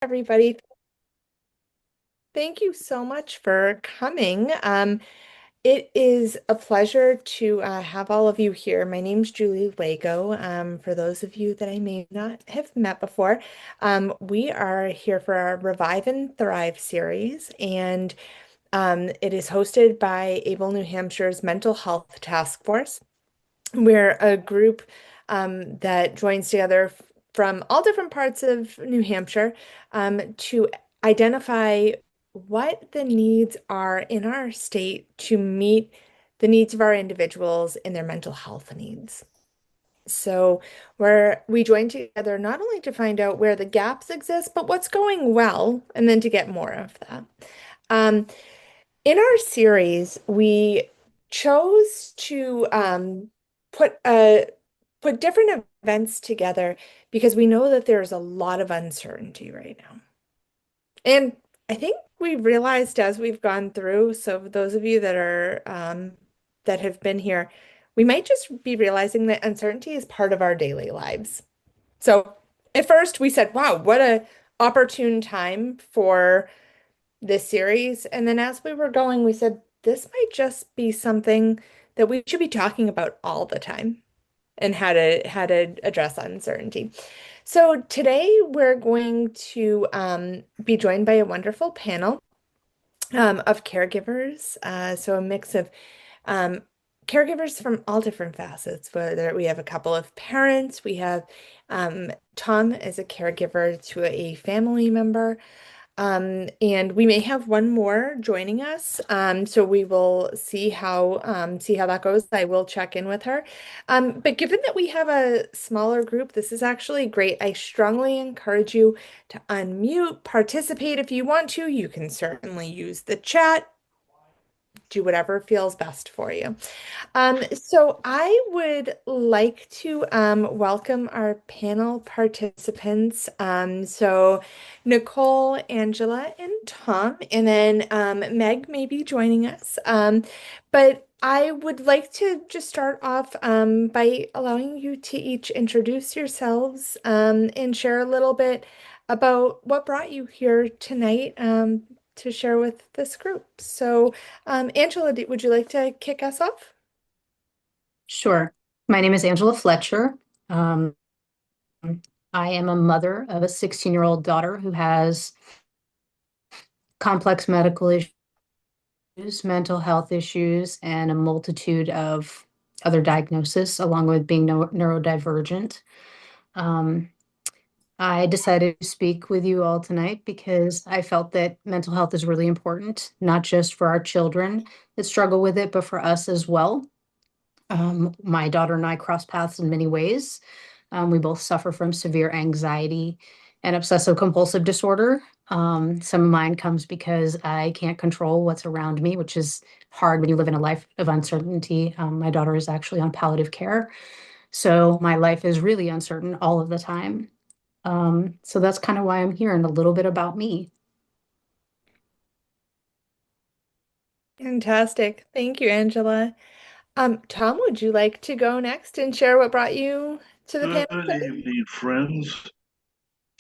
everybody. Thank you so much for coming. It is a pleasure to have all of you here. My name's Julie Lego. For those of you that I may not have met before, we are here for our Revive and Thrive series, and it is hosted by Able New Hampshire's Mental Health Task Force. We're a group that joins together from all different parts of New Hampshire to identify what the needs are in our state to meet the needs of our individuals and their mental health needs. So we join together not only to find out where the gaps exist, but what's going well, and then to get more of that. Um, in our series, we chose to put uh, put different events together because we know that there's a lot of uncertainty right now. And I think we've realized as we've gone through, so those of you that are that have been here, we might just be realizing that uncertainty is part of our daily lives. So at first we said, wow, what a opportune time for this series. And then as we were going, we said, this might just be something that we should be talking about all the time and how to address uncertainty. So today we're going to be joined by a wonderful panel of caregivers. So a mix of um, caregivers from all different facets, whether we have a couple of parents, we have Tom as a caregiver to a family member. And we may have one more joining us. So we will see how that goes. I will check in with her. But given that we have a smaller group, this is actually great. I strongly encourage you to unmute, participate if you want to. You can certainly use the chat, do whatever feels best for you. So I would like to welcome our panel participants. So Nicole, Angela, and Tom, and then Meg may be joining us. But I would like to just start off by allowing you to each introduce yourselves and share a little bit about what brought you here tonight to share with this group. So, Angela, would you like to kick us off? Sure. My name is Angela Fletcher. Um, I am a mother of a 16-year-old daughter who has complex medical issues, mental health issues, and a multitude of other diagnoses, along with being neurodivergent. Um, I decided to speak with you all tonight because I felt that mental health is really important, not just for our children that struggle with it, but for us as well. My daughter and I cross paths in many ways. We both suffer from severe anxiety and obsessive compulsive disorder. Some of mine comes because I can't control what's around me, which is hard when you live in a life of uncertainty. My daughter is actually on palliative care. So my life is really uncertain all of the time. So that's kind of why I'm here and a little bit about me. Fantastic. Thank you, Angela. Tom, would you like to go next and share what brought you to the panel Good today? evening, friends.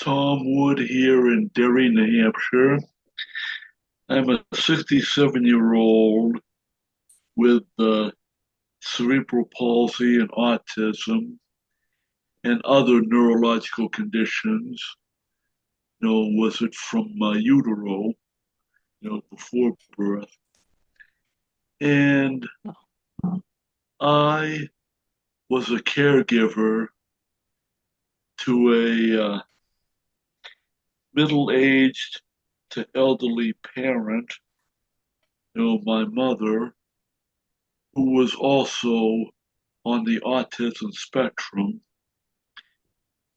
Tom Wood here in Derry, New Hampshire. I'm a 67-year-old with cerebral palsy and autism and other neurological conditions. Was it from utero, before birth. And I was a caregiver to a middle-aged to elderly parent, my mother, who was also on the autism spectrum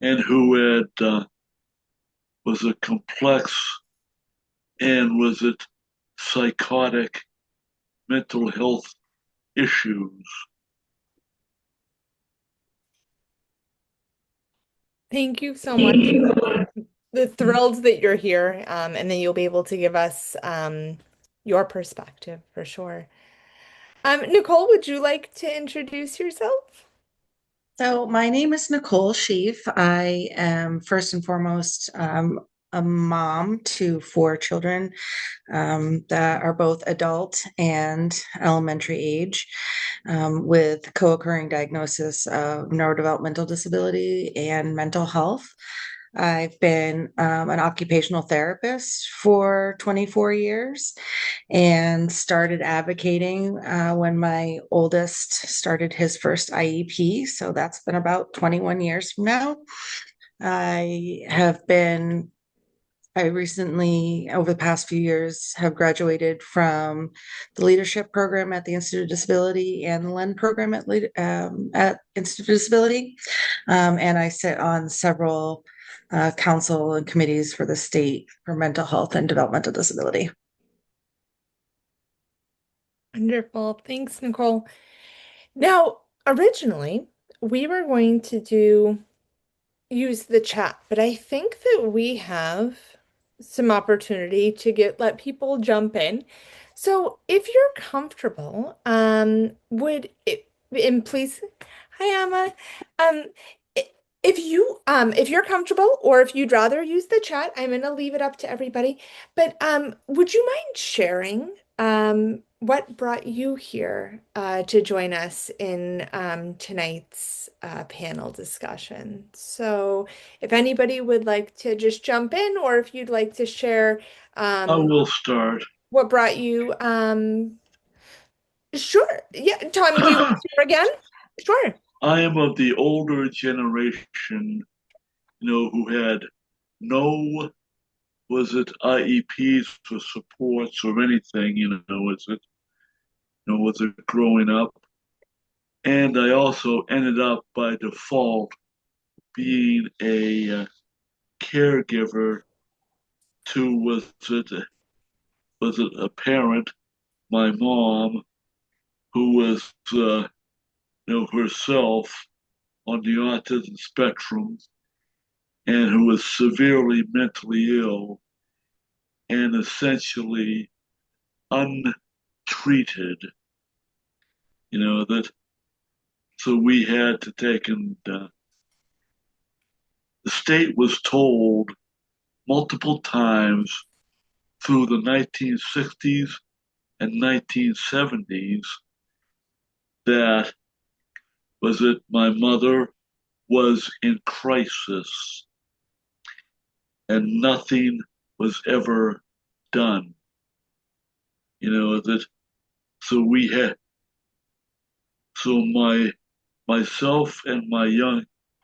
and who had was a complex and was it psychotic mental health issues. Thank you so much. The thrilled that you're here, and then you'll be able to give us your perspective for sure. Nicole, would you like to introduce yourself? So, my name is Nicole Sheaf. I am first and foremost a mom to four children that are both adult and elementary age, with co-occurring diagnosis of neurodevelopmental disability and mental health. I've been an occupational therapist for 24 years and started advocating when my oldest started his first IEP. So that's been about 21 years from now. I have been I recently, over the past few years, have graduated from the leadership program at the Institute of Disability and the LEND program at Institute of Disability. And I sit on several council and committees for the state for mental health and developmental disability. Wonderful. Thanks, Nicole. Now, originally, we were going to use the chat, but I think that we have some opportunity to let people jump in. So if you're comfortable, would it, and please, hi Emma. Um, i- if you're comfortable or if you'd rather use the chat, I'm gonna leave it up to everybody. But would you mind sharing what brought you here to join us in tonight's panel discussion? So if anybody would like to just jump in, or if you'd like to share I um, will start. what brought you, sure. Yeah, Tom, do you want to share again? Sure. I am of the older generation, who had no, was it IEPs for supports or anything, was it growing up? And I also ended up by default being a caregiver to, was it a parent, my mom, who was, herself on the autism spectrum and who was severely mentally ill and essentially untreated, that so we had to take and the state was told multiple times through the 1960s and 1970s that was it my mother was in crisis and nothing was ever done. That so we had so myself and my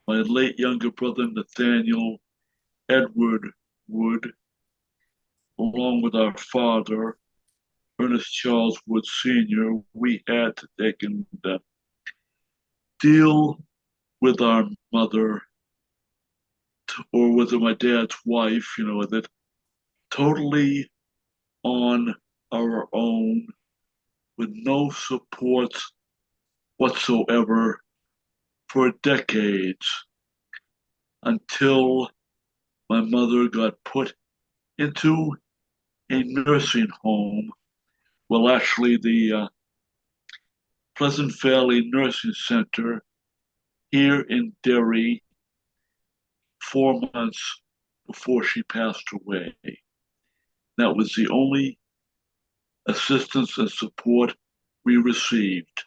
late younger brother Nathaniel Edward Wood, along with our father, Ernest Charles Wood Sr., we had to take and deal with our mother, or with my dad's wife, that totally on our own, with no supports whatsoever for decades until my mother got put into a nursing home. Well, actually, the Pleasant Valley Nursing Center here in Derry 4 months before she passed away. That was the only assistance and support we received.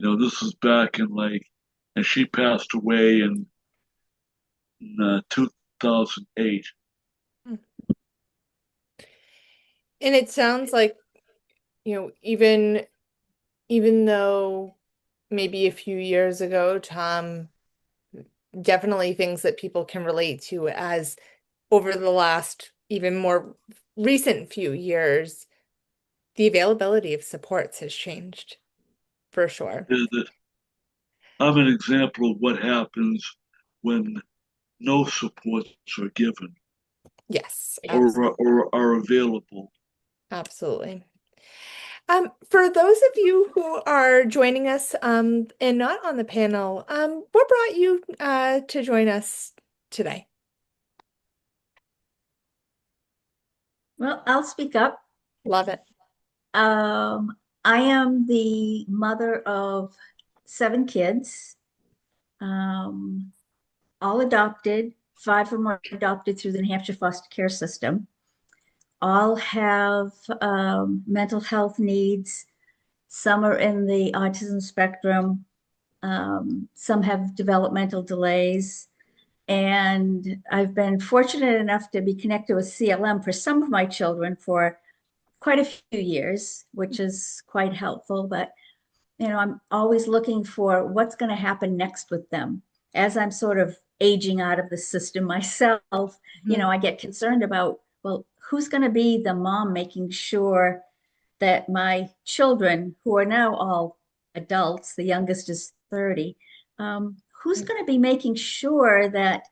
This is back in and she passed away in 2008. And it sounds like, even though maybe a few years ago, Tom, definitely things that people can relate to as over the last even more recent few years, the availability of supports has changed for sure. That I'm an example of what happens when no supports are given Yes, or are available. absolutely. For those of you who are joining us and not on the panel, what brought you to join us today? Well, I'll speak up. Love it. Um, I am the mother of 7 kids. Um, all adopted. 5 of them were adopted through the New Hampshire foster care system. All have mental health needs. Some are in the autism spectrum. Some have developmental delays. And I've been fortunate enough to be connected with CLM for some of my children for quite a few years, which is quite helpful. But, I'm always looking for what's going to happen next with them. As I'm sort of aging out of the system myself, I get concerned about, well, who's going to be the mom making sure that my children, who are now all adults, the youngest is 30, who's going to be making sure that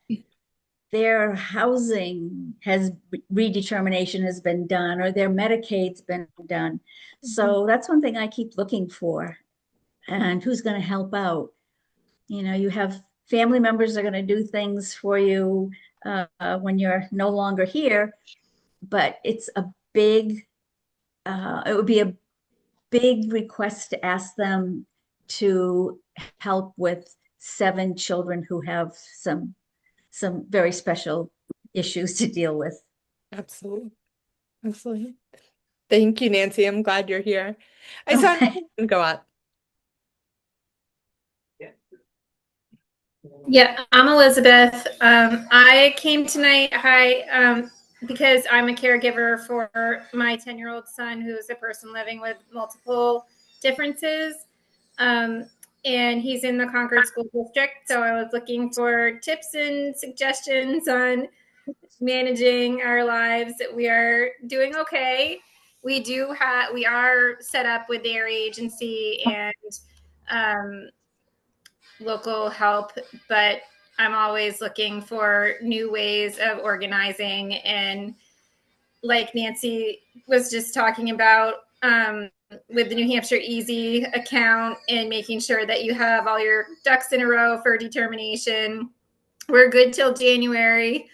their housing has redetermination has been done or their Medicaid's been done. So that's one thing I keep looking for. And who's going to help out? You have family members that are going to do things for you when you're no longer here, but it would be a big request to ask them to help with 7 children who have some very special issues to deal with. Absolutely. Absolutely. Thank you, Nancy. I'm glad you're here. I saw Okay. go up. Yeah, I'm Elizabeth. I came tonight, because I'm a caregiver for my 10-year-old son, who is a person living with multiple differences. And he's in the Concord School District. So I was looking for tips and suggestions on managing our lives. We are doing okay. We are set up with their agency and local help, but I'm always looking for new ways of organizing. And like Nancy was just talking about, with the New Hampshire Easy account and making sure that you have all your ducks in a row for determination. We're good till January.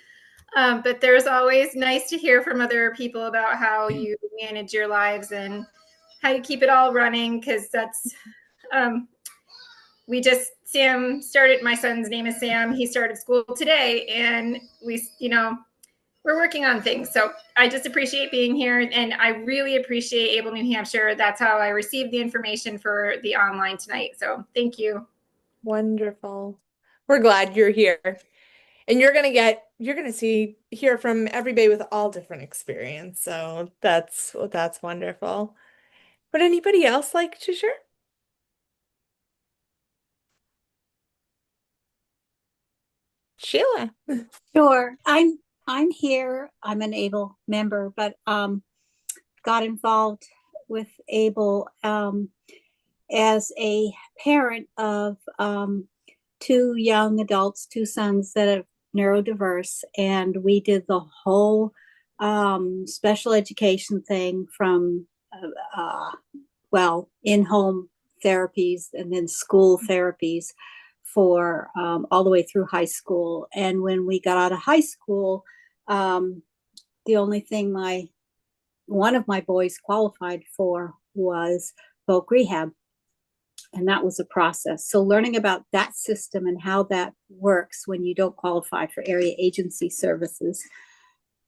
But there's always nice to hear from other people about how you manage your lives and how you keep it all running. Cause that's, Sam started, my son's name is Sam. He started school today and we're working on things. So I just appreciate being here, and I really appreciate Able New Hampshire. That's how I received the information for the online tonight. So thank you. Wonderful. We're glad you're here. And you're gonna hear from everybody with all different experience. So that's wonderful. Would anybody else like to share? Sheila. Sure. I'm here. I'm an ABLE member, but got involved with ABLE as a parent of 2 young adults, 2 sons that are neurodiverse, and we did the whole special education thing from in-home therapies and then school therapies for all the way through high school. And when we got out of high school, the only thing one of my boys qualified for was voc rehab. And that was a process. So learning about that system and how that works when you don't qualify for area agency services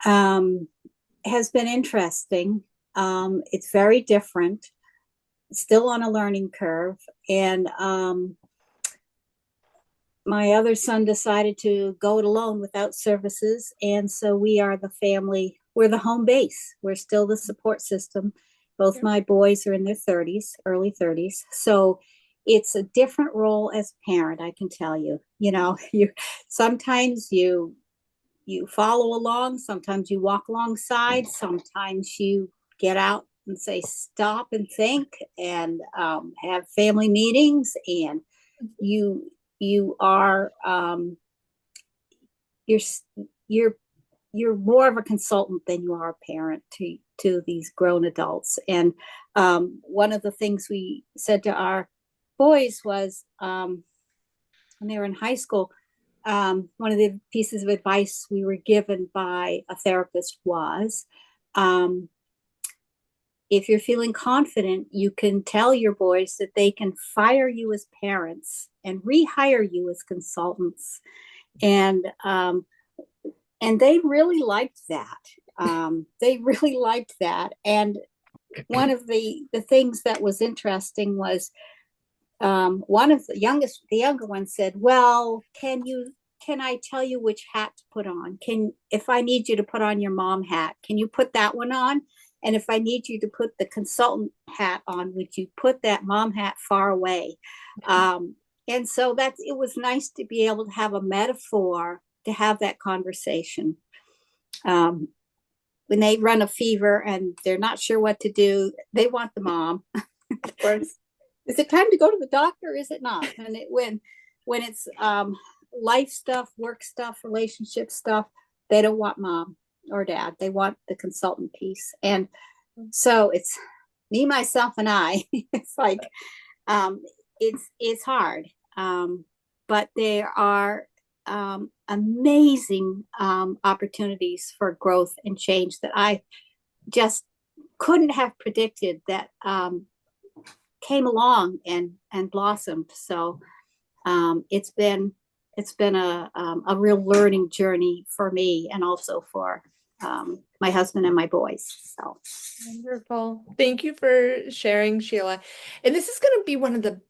has been interesting. It's very different, still on a learning curve. And my other son decided to go it alone without services. And so we are the family, we're the home base. We're still the support system. Both my boys are in their 30s, early 30s. So it's a different role as a parent, I can tell you. Sometimes you follow along, sometimes you walk alongside, sometimes you get out and say stop and think and have family meetings, and you are you're more of a consultant than you are a parent to these grown adults. And one of the things we said to our boys was when they were in high school, one of the pieces of advice we were given by a therapist was, if you're feeling confident, you can tell your boys that they can fire you as parents and rehire you as consultants. And and they really liked that. They really liked that. And one of the things that was interesting was one of the younger ones said, "Well, can I tell you which hat to put on? If I need you to put on your mom hat, can you put that one on? And if I need you to put the consultant hat on, would you put that mom hat far away?" And so it was nice to be able to have a metaphor to have that conversation. Um, when they run a fever and they're not sure what to do, they want the mom. Of course. Is it time to go to the doctor? Or is it not? And when it's life stuff, work stuff, relationship stuff, they don't want mom or dad. They want the consultant piece. And so it's me, myself, and I. It's like um, it's hard, but there are amazing opportunities for growth and change that I just couldn't have predicted that came along and blossomed. So it's been a real learning journey for me and also for my husband and my boys. So Wonderful. Thank you for sharing, Sheila. And this is going to be one of the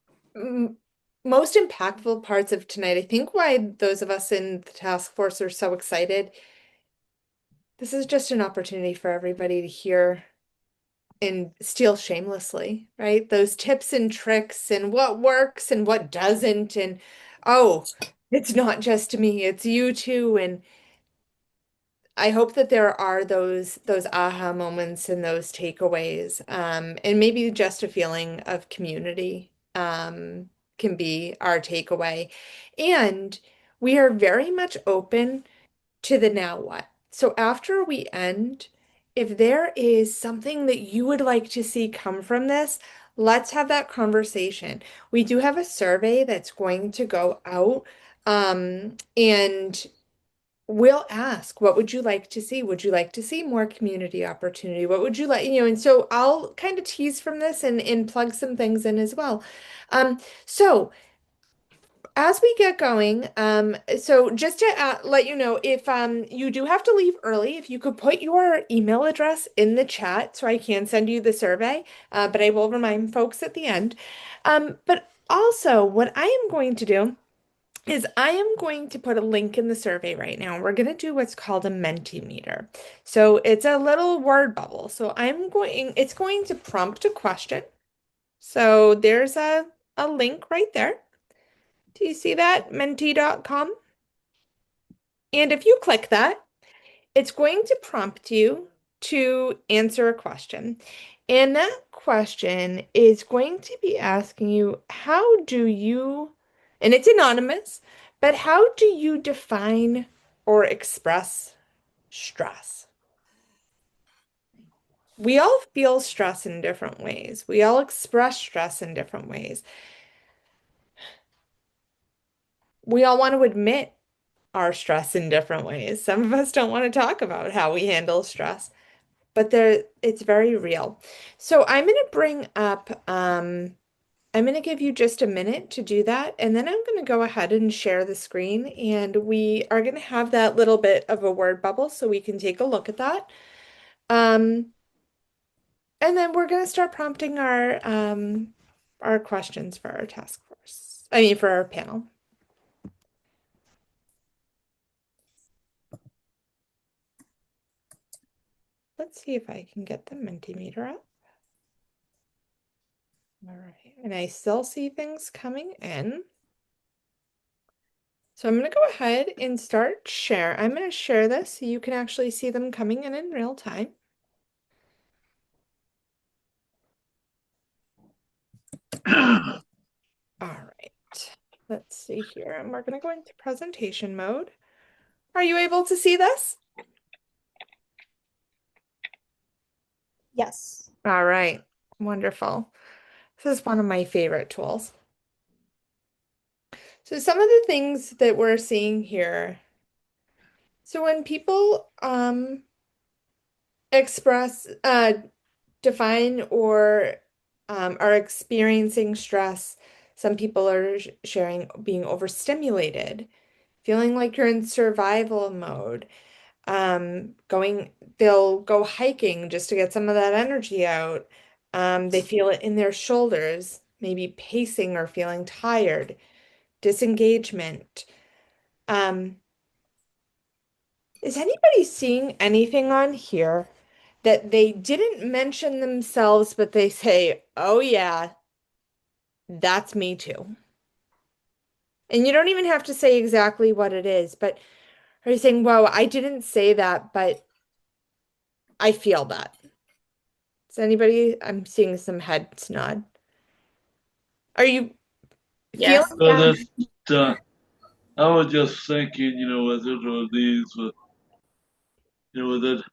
most impactful parts of tonight. I think why those of us in the task force are so excited. This is just an opportunity for everybody to hear and steal shamelessly, right? Those tips and tricks and what works and what doesn't. And oh, it's not just me, it's you too. And I hope that there are those aha moments and those takeaways, and maybe just a feeling of community can be our takeaway. And we are very much open to the now what. So after we end, if there is something that you would like to see come from this, let's have that conversation. We do have a survey that's going to go out, and we'll ask, what would you like to see? Would you like to see more community opportunity? What would you like, and so I'll kind of tease from this and plug some things in as well. So as we get going, so just to let you know, if you do have to leave early, if you could put your email address in the chat so I can send you the survey, but I will remind folks at the end. But also, what I am going to do is I am going to put a link in the survey right now. We're going to do what's called a Mentimeter. So it's a little word bubble. So it's going to prompt a question. So there's a link right there. Do you see that? Menti.com. And if you click that, it's going to prompt you to answer a question. And that question is going to be asking you, and it's anonymous, but how do you define or express stress? We all feel stress in different ways. We all express stress in different ways. We all want to admit our stress in different ways. Some of us don't want to talk about how we handle stress, but it's very real. So I'm going to bring up, I'm going to give you just a minute to do that, and then I'm going to go ahead and share the screen, and we are going to have that little bit of a word bubble so we can take a look at that. And then we're going to start prompting our questions for our task force. I mean, for our panel. Let's see if I can get the Mentimeter up. All right, and I still see things coming in. So I'm going to go ahead and start share. I'm going to share this so you can actually see them coming in real time. All right, let's see here. And we're going to go into presentation mode. Are you able to see this? yes. All right, wonderful. This is one of my favorite tools. So some of the things that we're seeing here. So when people express, define or are experiencing stress, some people are sharing being overstimulated, feeling like you're in survival mode. They'll go hiking just to get some of that energy out. They feel it in their shoulders, maybe pacing or feeling tired, disengagement. Um, is anybody seeing anything on here that they didn't mention themselves, but they say, oh yeah, that's me too? And you don't even have to say exactly what it is, but are you saying, whoa, I didn't say that, but I feel that? Is anybody, I'm seeing some heads nod. Are you feeling Yes. So that? that I was just thinking, as it were these, that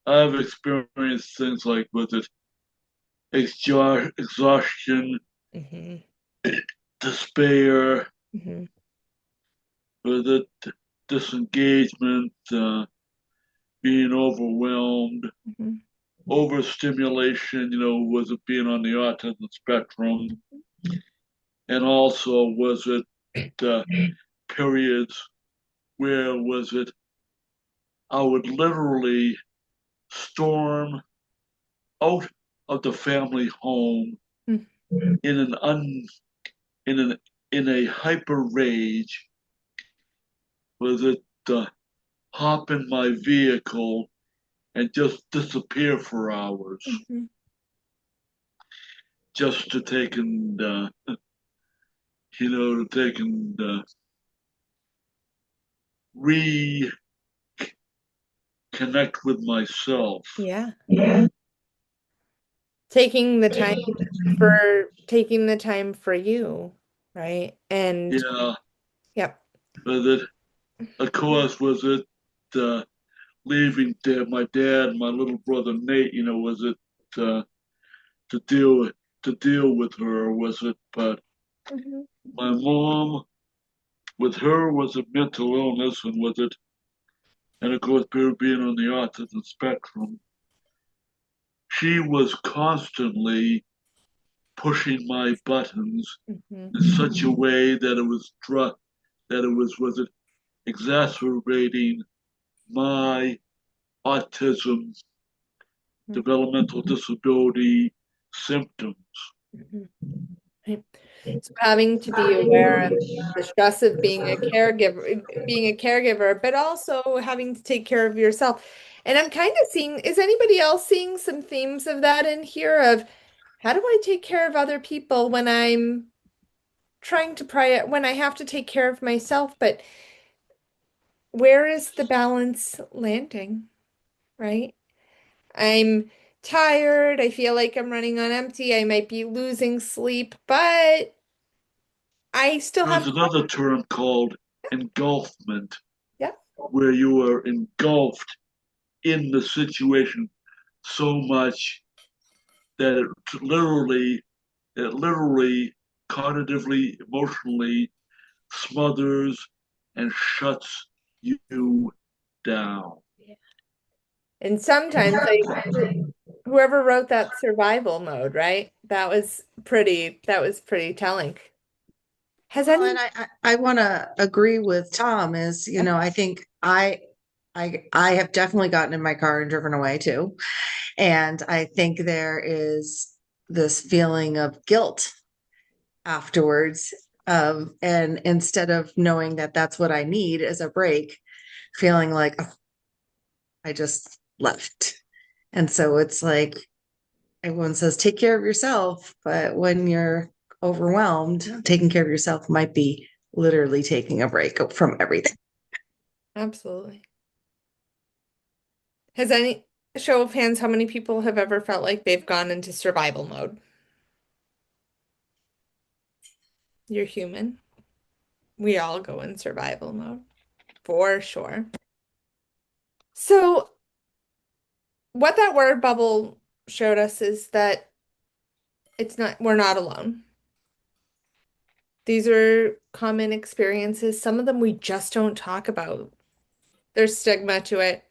I've experienced things like with it, exhaustion, Hmm. despair, Hmm. with it, disengagement, being overwhelmed, Hmm. overstimulation, was it being on the autism spectrum, and also was it uh, periods where was it I would literally storm out of the family home in an un in an in a hyper rage. Was it hop in my vehicle and just disappear for hours, Hmm. just to take and to take and reconnect with myself. Yeah. Taking the time for you, right? And Yeah, yep. but it, of course, was it uh, leaving my dad, and my little brother Nate. Was it uh, to deal with her? Was it? But Hmm. my mom, with her, was it mental illness, and was it? And of course, being on the autism spectrum, she was constantly pushing my buttons Hmm. in such a way that was it exacerbating my autism developmental disability symptoms. Hmm. Right. So having to be aware of the stress of being a caregiver, but also having to take care of yourself. And I'm kind of seeing, is anybody else seeing some themes of that in here of how do I take care of other people when I'm when I have to take care of myself, but where is the balance landing, right? I'm tired. I feel like I'm running on empty. I might be losing sleep, but I still There's have, another term called engulfment, yeah. where you are engulfed in the situation so much that it literally, cognitively, emotionally smothers and shuts you down. And sometimes like whoever wrote that survival mode, right? That was pretty telling. Has Well, any and I want to agree with Tom is, I think I have definitely gotten in my car and driven away too. And I think there is this feeling of guilt afterwards. And instead of knowing that that's what I need as a break, feeling like, oh, I just left. And so it's like everyone says, take care of yourself. But when you're overwhelmed, taking care of yourself might be literally taking a break from everything. Absolutely. Has any show of hands, how many people have ever felt like they've gone into survival mode? You're human. We all go in survival mode, for sure. So, what that word bubble showed us is that we're not alone. These are common experiences. Some of them we just don't talk about. There's stigma to it.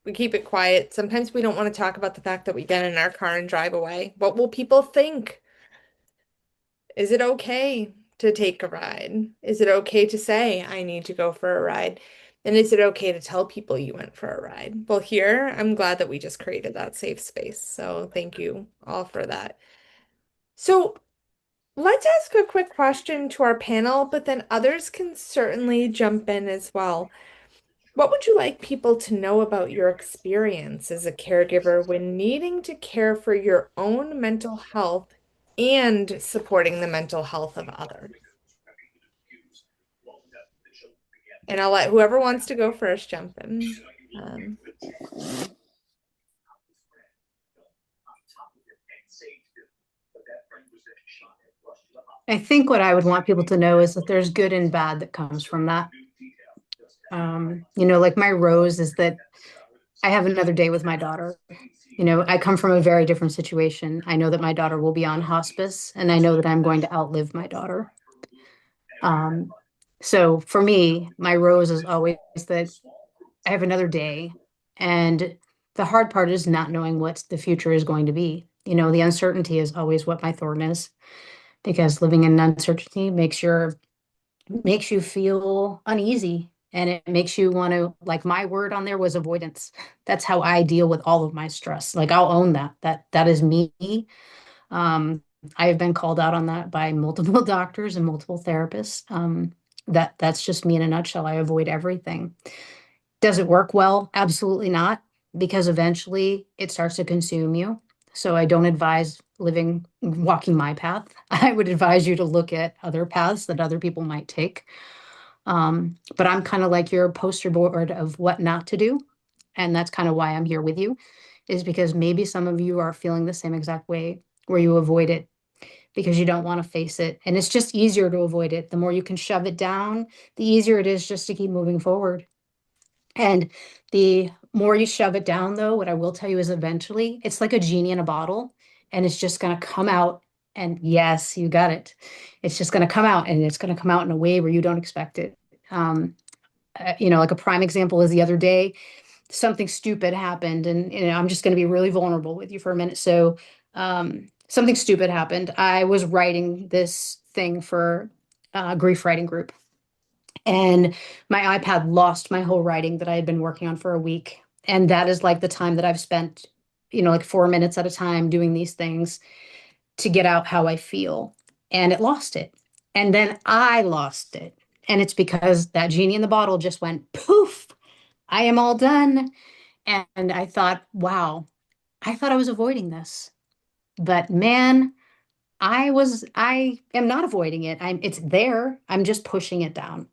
We keep it quiet. Sometimes we don't want to talk about the fact that we get in our car and drive away. What will people think? Is it okay to take a ride? Is it okay to say, I need to go for a ride? And is it okay to tell people you went for a ride? Well, here, I'm glad that we just created that safe space. So thank you all for that. So let's ask a quick question to our panel, but then others can certainly jump in as well. What would you like people to know about your experience as a caregiver when needing to care for your own mental health and supporting the mental health of others? And I'll let whoever wants to go first jump in. Um, I think what I would want people to know is that there's good and bad that comes from that. Like my rose is that I have another day with my daughter. I come from a very different situation. I know that my daughter will be on hospice, and I know that I'm going to outlive my daughter. So for me, my rose is always that I have another day. And the hard part is not knowing what the future is going to be. The uncertainty is always what my thorn is, because living in uncertainty makes you feel uneasy, and it makes you want to, like, my word on there was avoidance. That's how I deal with all of my stress. Like, I'll own that is me. um I have been called out on that by multiple doctors and multiple therapists. That's just me in a nutshell. I avoid everything. Does it work well? Absolutely not, because eventually it starts to consume you. So I don't advise walking my path. I would advise you to look at other paths that other people might take. But I'm kind of like your poster board of what not to do. And that's kind of why I'm here with you, is because maybe some of you are feeling the same exact way, where you avoid it because you don't want to face it. And it's just easier to avoid it. The more you can shove it down, the easier it is just to keep moving forward. And the more you shove it down, though, what I will tell you is eventually it's like a genie in a bottle, and it's just going to come out. And yes, you got it. It's just going to come out, and it's going to come out in a way where you don't expect it. Um, like a prime example is the other day, something stupid happened. And, I'm just going to be really vulnerable with you for a minute. So, something stupid happened. I was writing this thing for a grief writing group, and my iPad lost my whole writing that I had been working on for a week. And that is like the time that I've spent, like 4 minutes at a time doing these things to get out how I feel. And it lost it. And then I lost it. And it's because that genie in the bottle just went poof. I am all done. And I thought, wow, I thought I was avoiding this. But man, I am not avoiding it. It's there. I'm just pushing it down.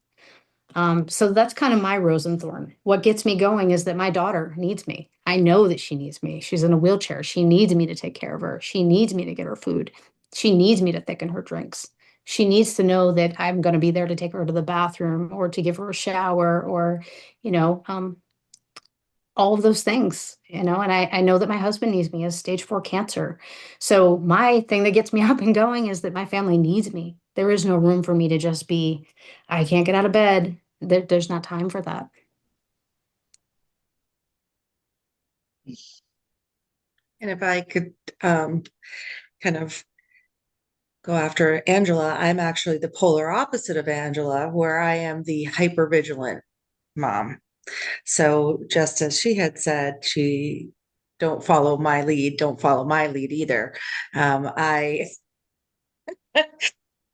So that's kind of my rose and thorn. What gets me going is that my daughter needs me. I know that she needs me. She's in a wheelchair. She needs me to take care of her. She needs me to get her food. She needs me to thicken her drinks. She needs to know that I'm going to be there to take her to the bathroom or to give her a shower, or, you know, um, all of those things, and I know that my husband needs me. He has stage 4 cancer. So my thing that gets me up and going is that my family needs me. There is no room for me to just be, I can't get out of bed. There's not time for that. And if I could kind of go after Angela, I'm actually the polar opposite of Angela, where I am the hypervigilant mom. So just as she had said, she don't follow my lead, don't follow my lead either. I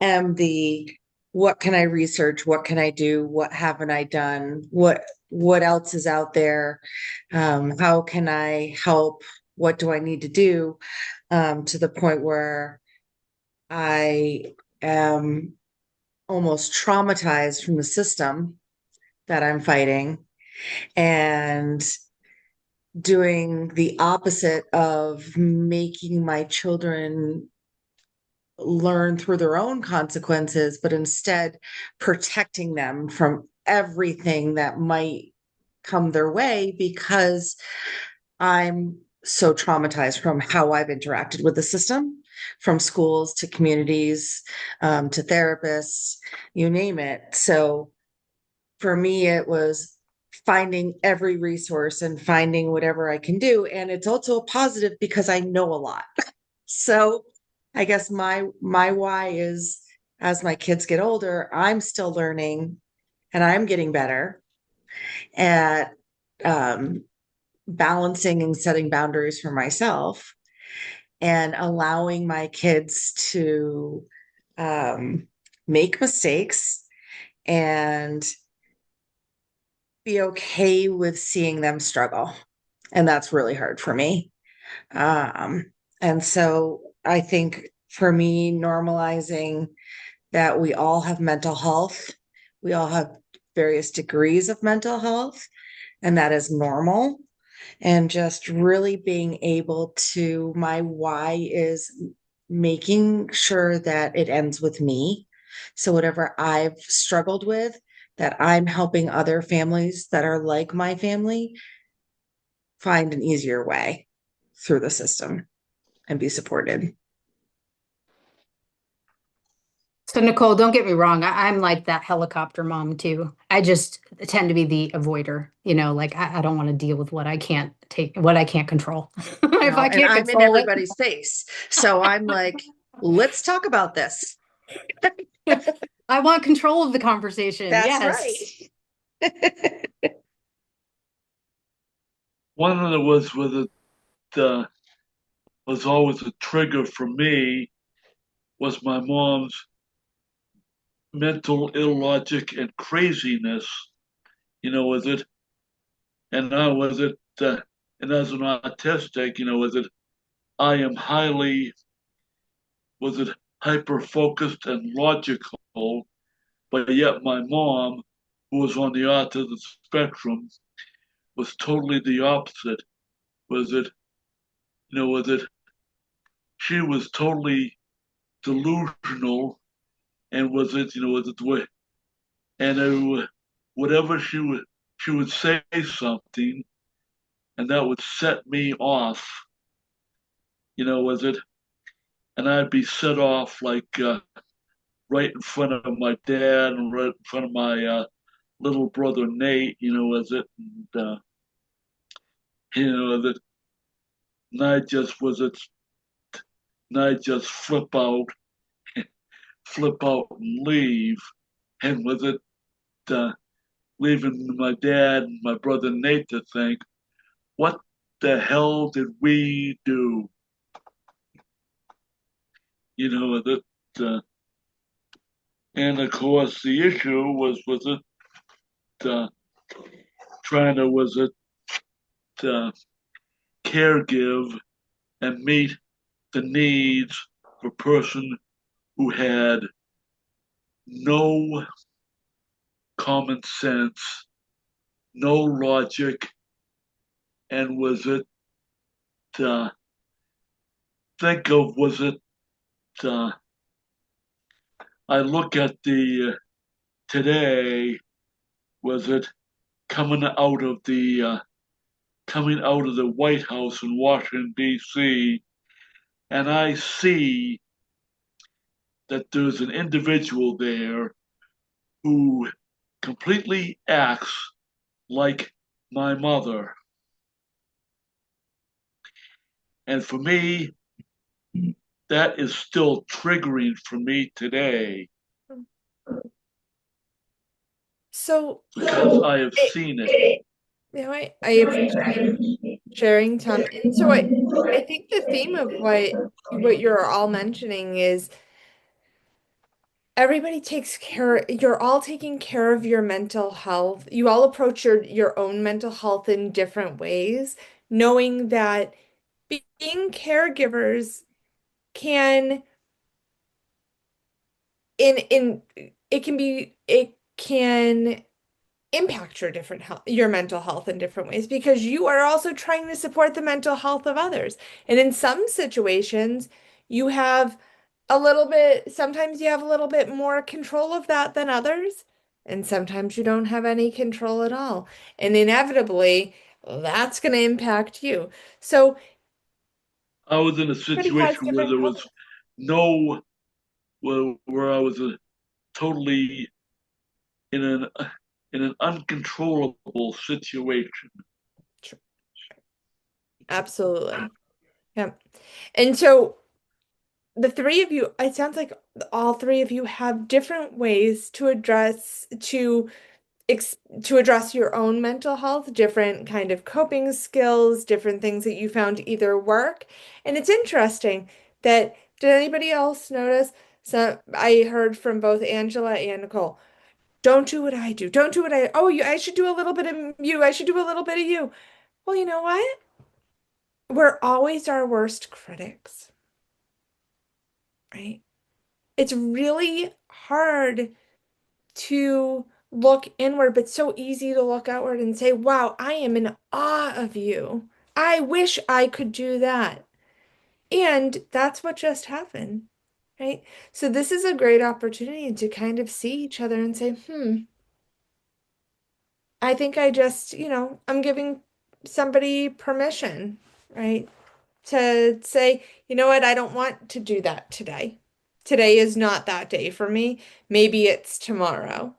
am the what can I research? What can I do? What haven't I done? What else is out there? How can I help? What do I need to do? To the point where I am almost traumatized from the system that I'm fighting, and doing the opposite of making my children learn through their own consequences, but instead protecting them from everything that might come their way, because I'm so traumatized from how I've interacted with the system, from schools to communities, to therapists, you name it. So for me, it was finding every resource and finding whatever I can do. And it's also a positive because I know a lot. So I guess my why is as my kids get older, I'm still learning and I'm getting better at um, balancing and setting boundaries for myself and allowing my kids to um, make mistakes and be okay with seeing them struggle. And that's really hard for me. And so I think for me, normalizing that we all have mental health, we all have various degrees of mental health, and that is normal. And just really being able to, my why is making sure that it ends with me. So, whatever I've struggled with, that I'm helping other families that are like my family find an easier way through the system and be supported. So Nicole, don't get me wrong. I'm like that helicopter mom too. I just tend to be the avoider, like I don't want to deal with what I can't take, what I can't control. If I And can't I'm in control it, everybody's face. So I'm like, let's talk about this. I want control of the conversation. That's Yes. right. One of the was it uh, was always a trigger for me was my mom's mental illogic and craziness. Was it? And I was it? And as an autistic, was it? I am highly was it hyper focused and logical, but yet my mom, who was on the autism spectrum, was totally the opposite. Was it? Was it? She was totally delusional, and was it? Was it the way? And whatever she would say something, and that would set me off. Was it? And I'd be set off like right in front of my dad and right in front of my little brother Nate. Was it? That and I just was it. And I just flip out and leave. And was it leaving my dad and my brother Nate to think, what the hell did we do? That, and of course the issue was it trying to was it uh, caregive and meet the needs of a person who had no common sense, no logic, and was it uh, think of was it uh, I look at the today was it coming out of the White House in Washington D.C. and I see that there's an individual there who completely acts like my mother. And for me, that is still triggering for me today So, because I have I, seen it. I appreciate you sharing, Tom. And so I think the theme of what you're all mentioning is everybody takes care, you're all taking care of your mental health. You all approach your own mental health in different ways, knowing that being caregivers can in it can impact your mental health in different ways because you are also trying to support the mental health of others. And in some situations, you have sometimes you have a little bit more control of that than others, and sometimes you don't have any control at all. And inevitably, that's going to impact you. So I was in a everybody has situation where different there was coping. no, where I was totally in an uncontrollable situation. Absolutely. Yeah. And so the three of you, it sounds like all three of you have different ways to ex to address your own mental health, different kind of coping skills, different things that you found either work. And it's interesting that did anybody else notice? So I heard from both Angela and Nicole, don't do what I do. Don't do what I should do a little bit of you. I should do a little bit of you. Well, you know what? We're always our worst critics, right? It's really hard to look inward, but so easy to look outward and say, wow, I am in awe of you. I wish I could do that. And that's what just happened, right? So this is a great opportunity to kind of see each other and say, I think I just, I'm giving somebody permission, right? To say, you know what, I don't want to do that today. Today is not that day for me. Maybe it's tomorrow.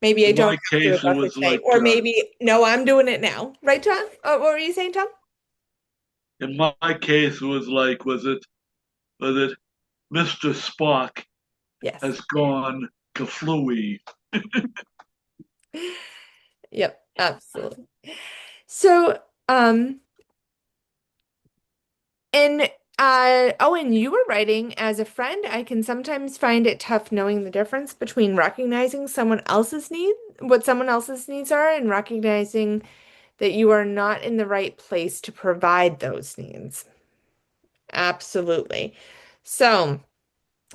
Maybe I In don't my have to case, it address it was today. like, Or maybe, no, I'm doing it now. Right, Tom? What were you saying, Tom? in my case, it was like, was it Mr. Spock Yes. has gone kaflooey. Yep, absolutely. So, and Owen, you were writing as a friend. I can sometimes find it tough knowing the difference between recognizing someone else's need, what someone else's needs are, and recognizing that you are not in the right place to provide those needs. Absolutely. So,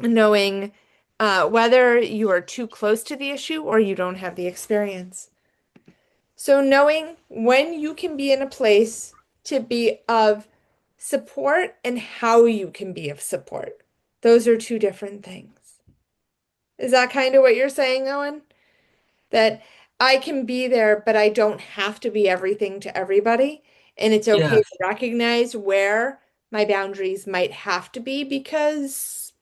knowing whether you are too close to the issue or you don't have the experience. So, knowing when you can be in a place to be of support and how you can be of support. Those are two different things. Is that kind of what you're saying, Owen? That I can be there, but I don't have to be everything to everybody. And it's okay to Yes, recognize where my boundaries might have to be because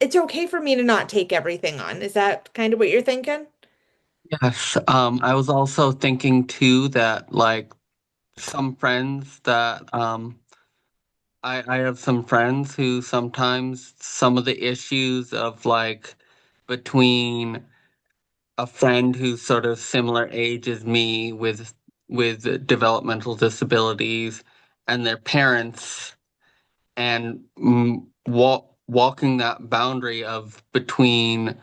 it's okay for me to not take everything on. Is that kind of what you're thinking? yes. I was also thinking too that like some friends that I have some friends who sometimes some of the issues of like between a friend who's sort of similar age as me with developmental disabilities and their parents and walking that boundary of between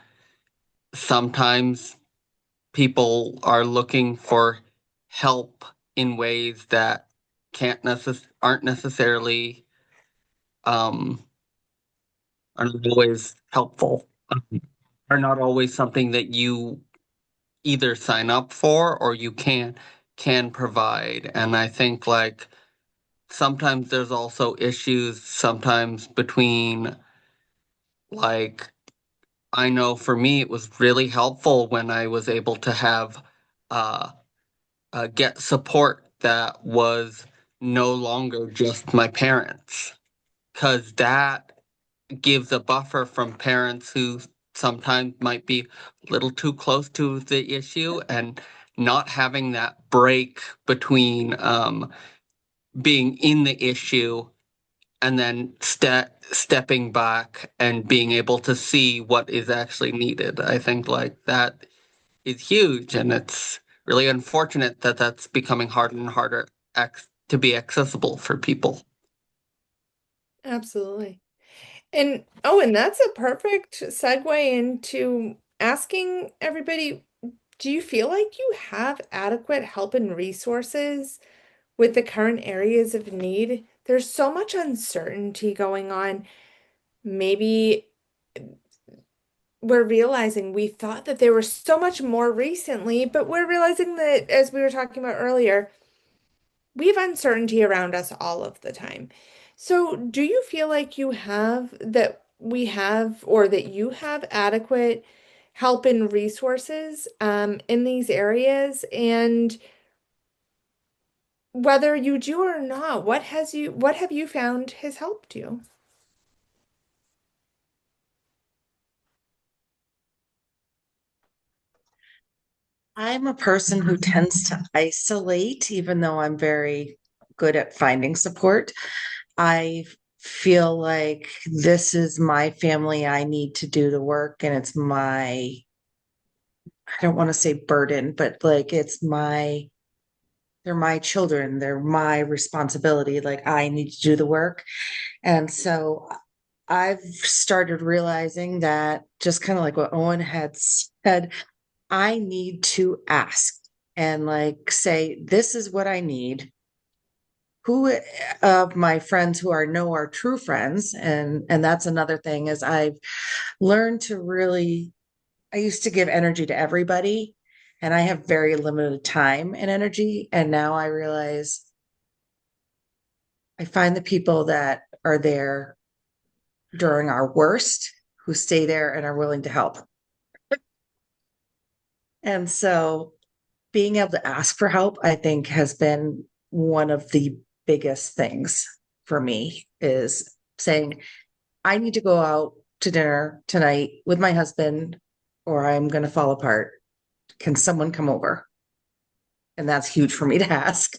sometimes people are looking for help in ways that aren't necessarily um aren't always helpful, are not always something that you either sign up for or you can provide. And I think like sometimes there's also issues sometimes between like I know for me it was really helpful when I was able to have uh get support that was no longer just my parents, because that gives a buffer from parents who sometimes might be a little too close to the issue and not having that break between being in the issue and then stepping back and being able to see what is actually needed. I think like that is huge, and it's really unfortunate that that's becoming harder and harder to be accessible for people. Absolutely. And oh, and that's a perfect segue into asking everybody, do you feel like you have adequate help and resources with the current areas of need? There's so much uncertainty going on. Maybe we're realizing we thought that there was so much more recently, but we're realizing that, as we were talking about earlier, we have uncertainty around us all of the time. So, do you feel like we have, or that you have adequate help and resources in these areas? And whether you do or not, what have you found has helped you? I'm a person who tends to isolate, even though I'm very good at finding support. I feel like this is my family. I need to do the work, and it's my, I don't want to say burden, but like they're my children. They're my responsibility. Like I need to do the work. And so I've started realizing that, just kind of like what Owen had said, I need to ask and like say, this is what I need. Who of my friends who are true friends, and that's another thing, is I've learned to really, I used to give energy to everybody, and I have very limited time and energy, and now I realize I find the people that are there during our worst, who stay there and are willing to help. And so being able to ask for help, I think, has been one of the biggest things for me, is saying, I need to go out to dinner tonight with my husband, or I'm going to fall apart. Can someone come over? And that's huge for me to ask.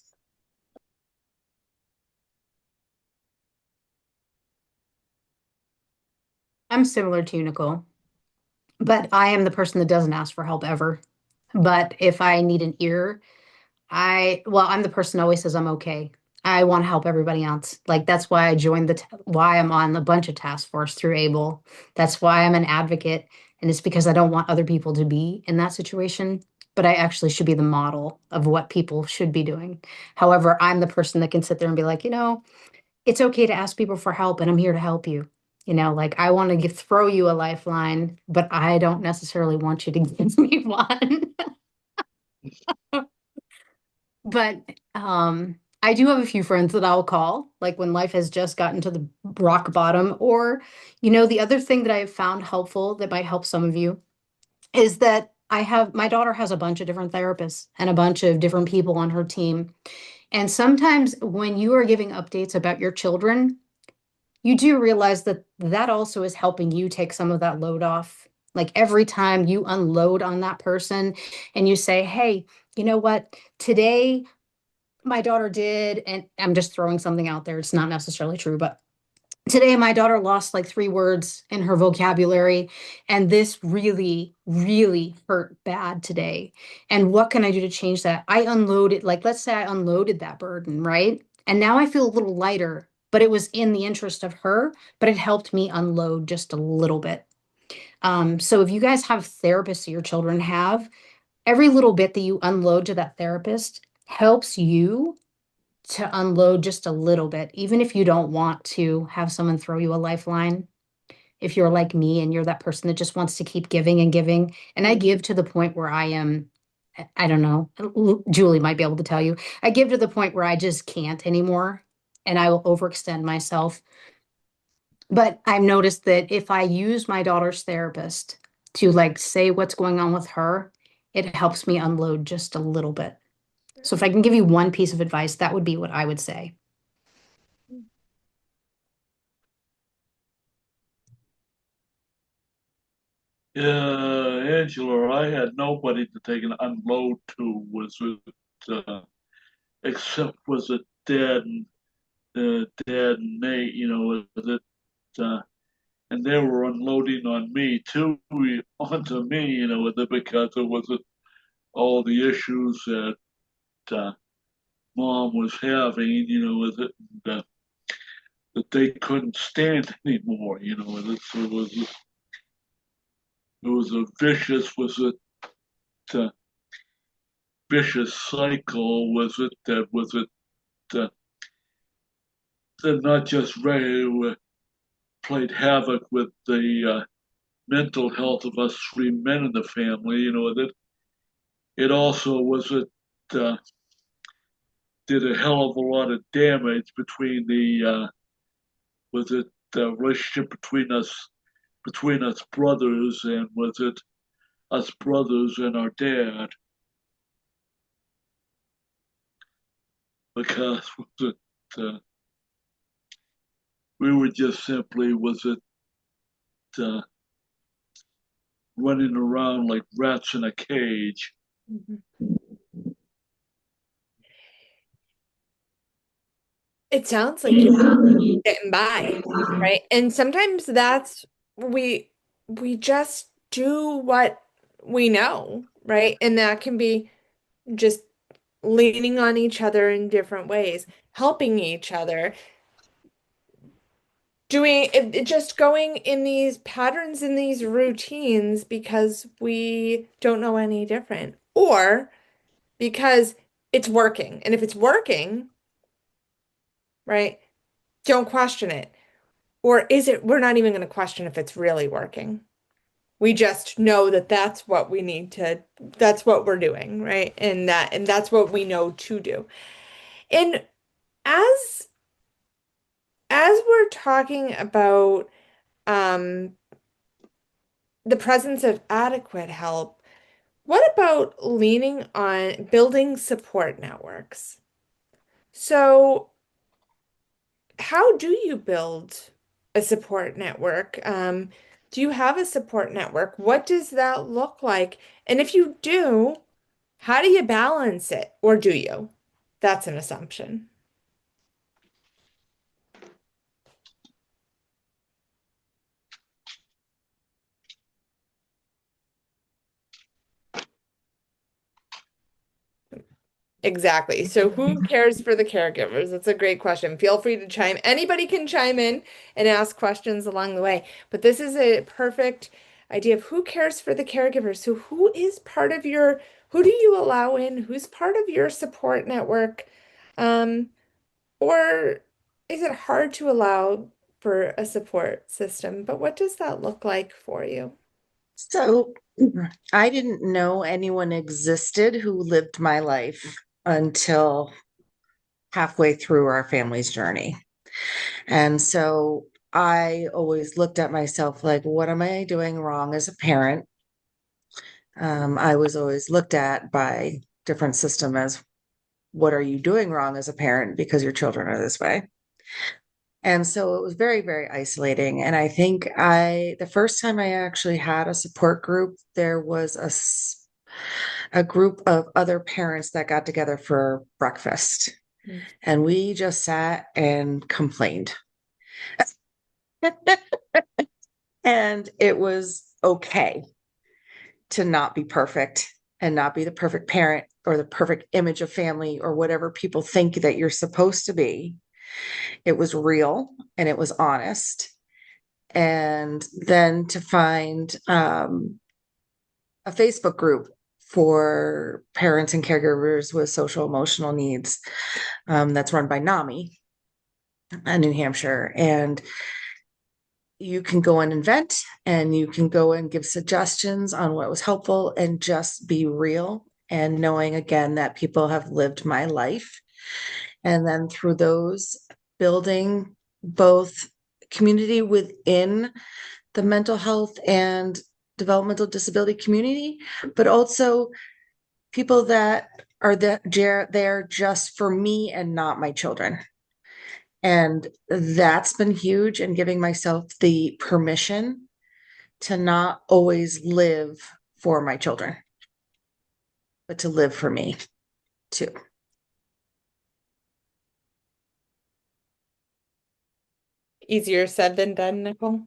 I'm similar to you, Nicole, but I am the person that doesn't ask for help ever. But if I need an ear, well, I'm the person who always says I'm okay. I want to help everybody else. Like that's why I joined why I'm on a bunch of task force through ABLE. That's why I'm an advocate. And it's because I don't want other people to be in that situation, but I actually should be the model of what people should be doing. However, I'm the person that can sit there and be like, it's okay to ask people for help and I'm here to help you. Like I want to throw you a lifeline, but I don't necessarily want you to give me one. But I do have a few friends that I'll call, like when life has just gotten to the rock bottom. Or, the other thing that I have found helpful that might help some of you is that my daughter has a bunch of different therapists and a bunch of different people on her team. And sometimes when you are giving updates about your children, you do realize that that also is helping you take some of that load off. Like every time you unload on that person and you say, hey, you know what? Today my daughter did, and I'm just throwing something out there. It's not necessarily true, but today my daughter lost like 3 words in her vocabulary, and this really, really hurt bad today. And what can I do to change that? I unloaded, like, let's say I unloaded that burden, right? And now I feel a little lighter, but it was in the interest of her, but it helped me unload just a little bit. So if you guys have therapists that your children have, every little bit that you unload to that therapist helps you to unload just a little bit, even if you don't want to have someone throw you a lifeline. If you're like me and you're that person that just wants to keep giving and giving, and I give to the point where I am, I don't know, Julie might be able to tell you, I give to the point where I just can't anymore and I will overextend myself. But I've noticed that if I use my daughter's therapist to like say what's going on with her, it helps me unload just a little bit. So if I can give you one piece of advice, that would be what I would say. Angela, I had nobody to take an unload to, except was it Dad and Nate, and they were unloading on me too, onto me, because it was all the issues that uh, Mom was having, that, that they couldn't stand anymore, it was a uh, vicious cycle, uh, that not just played havoc with the mental health of us three men in the family, that it also uh, did a hell of a lot of damage between the relationship between us brothers, and was it us brothers and our dad, because uh, we were just simply uh, running around like rats in a cage. Mhm. It sounds like you're getting by, right? And sometimes that's we we just do what we know, right? And that can be just leaning on each other in different ways, helping each other, doing it, just going in these patterns, in these routines because we don't know any different, or because it's working. And if it's working, right, don't question it. Or is it, we're not even going to question if it's really working. We just know that that's what we need to, that's what we're doing, right? And that's what we know to do. And as we're talking about um the presence of adequate help, what about leaning on building support networks? So, how do you build a support network? Do you have a support network? What does that look like? And if you do, how do you balance it? Or do you? That's an assumption. Exactly. So who cares for the caregivers? That's a great question. Feel free to chime. Anybody can chime in and ask questions along the way. But this is a perfect idea of who cares for the caregivers. So who is part of your, who do you allow in? Who's part of your support network? Um, or is it hard to allow for a support system? But what does that look like for you? So I didn't know anyone existed who lived my life until halfway through our family's journey. And so I always looked at myself like, what am I doing wrong as a parent? I was always looked at by different system as, what are you doing wrong as a parent because your children are this way? And so it was very, very isolating. And I think the first time I actually had a support group, there was a group of other parents that got together for breakfast. Mm. And we just sat and complained. And it was okay to not be perfect and not be the perfect parent or the perfect image of family or whatever people think that you're supposed to be. It was real and it was honest. And then to find a Facebook group for parents and caregivers with social emotional needs, that's run by NAMI in New Hampshire. And you can go in and vent, and you can go and give suggestions on what was helpful and just be real, and knowing again that people have lived my life. And then through those, building both community within the mental health and developmental disability community, but also people that are there just for me and not my children. And that's been huge, and giving myself the permission to not always live for my children, but to live for me too. Easier said than done, Nicole.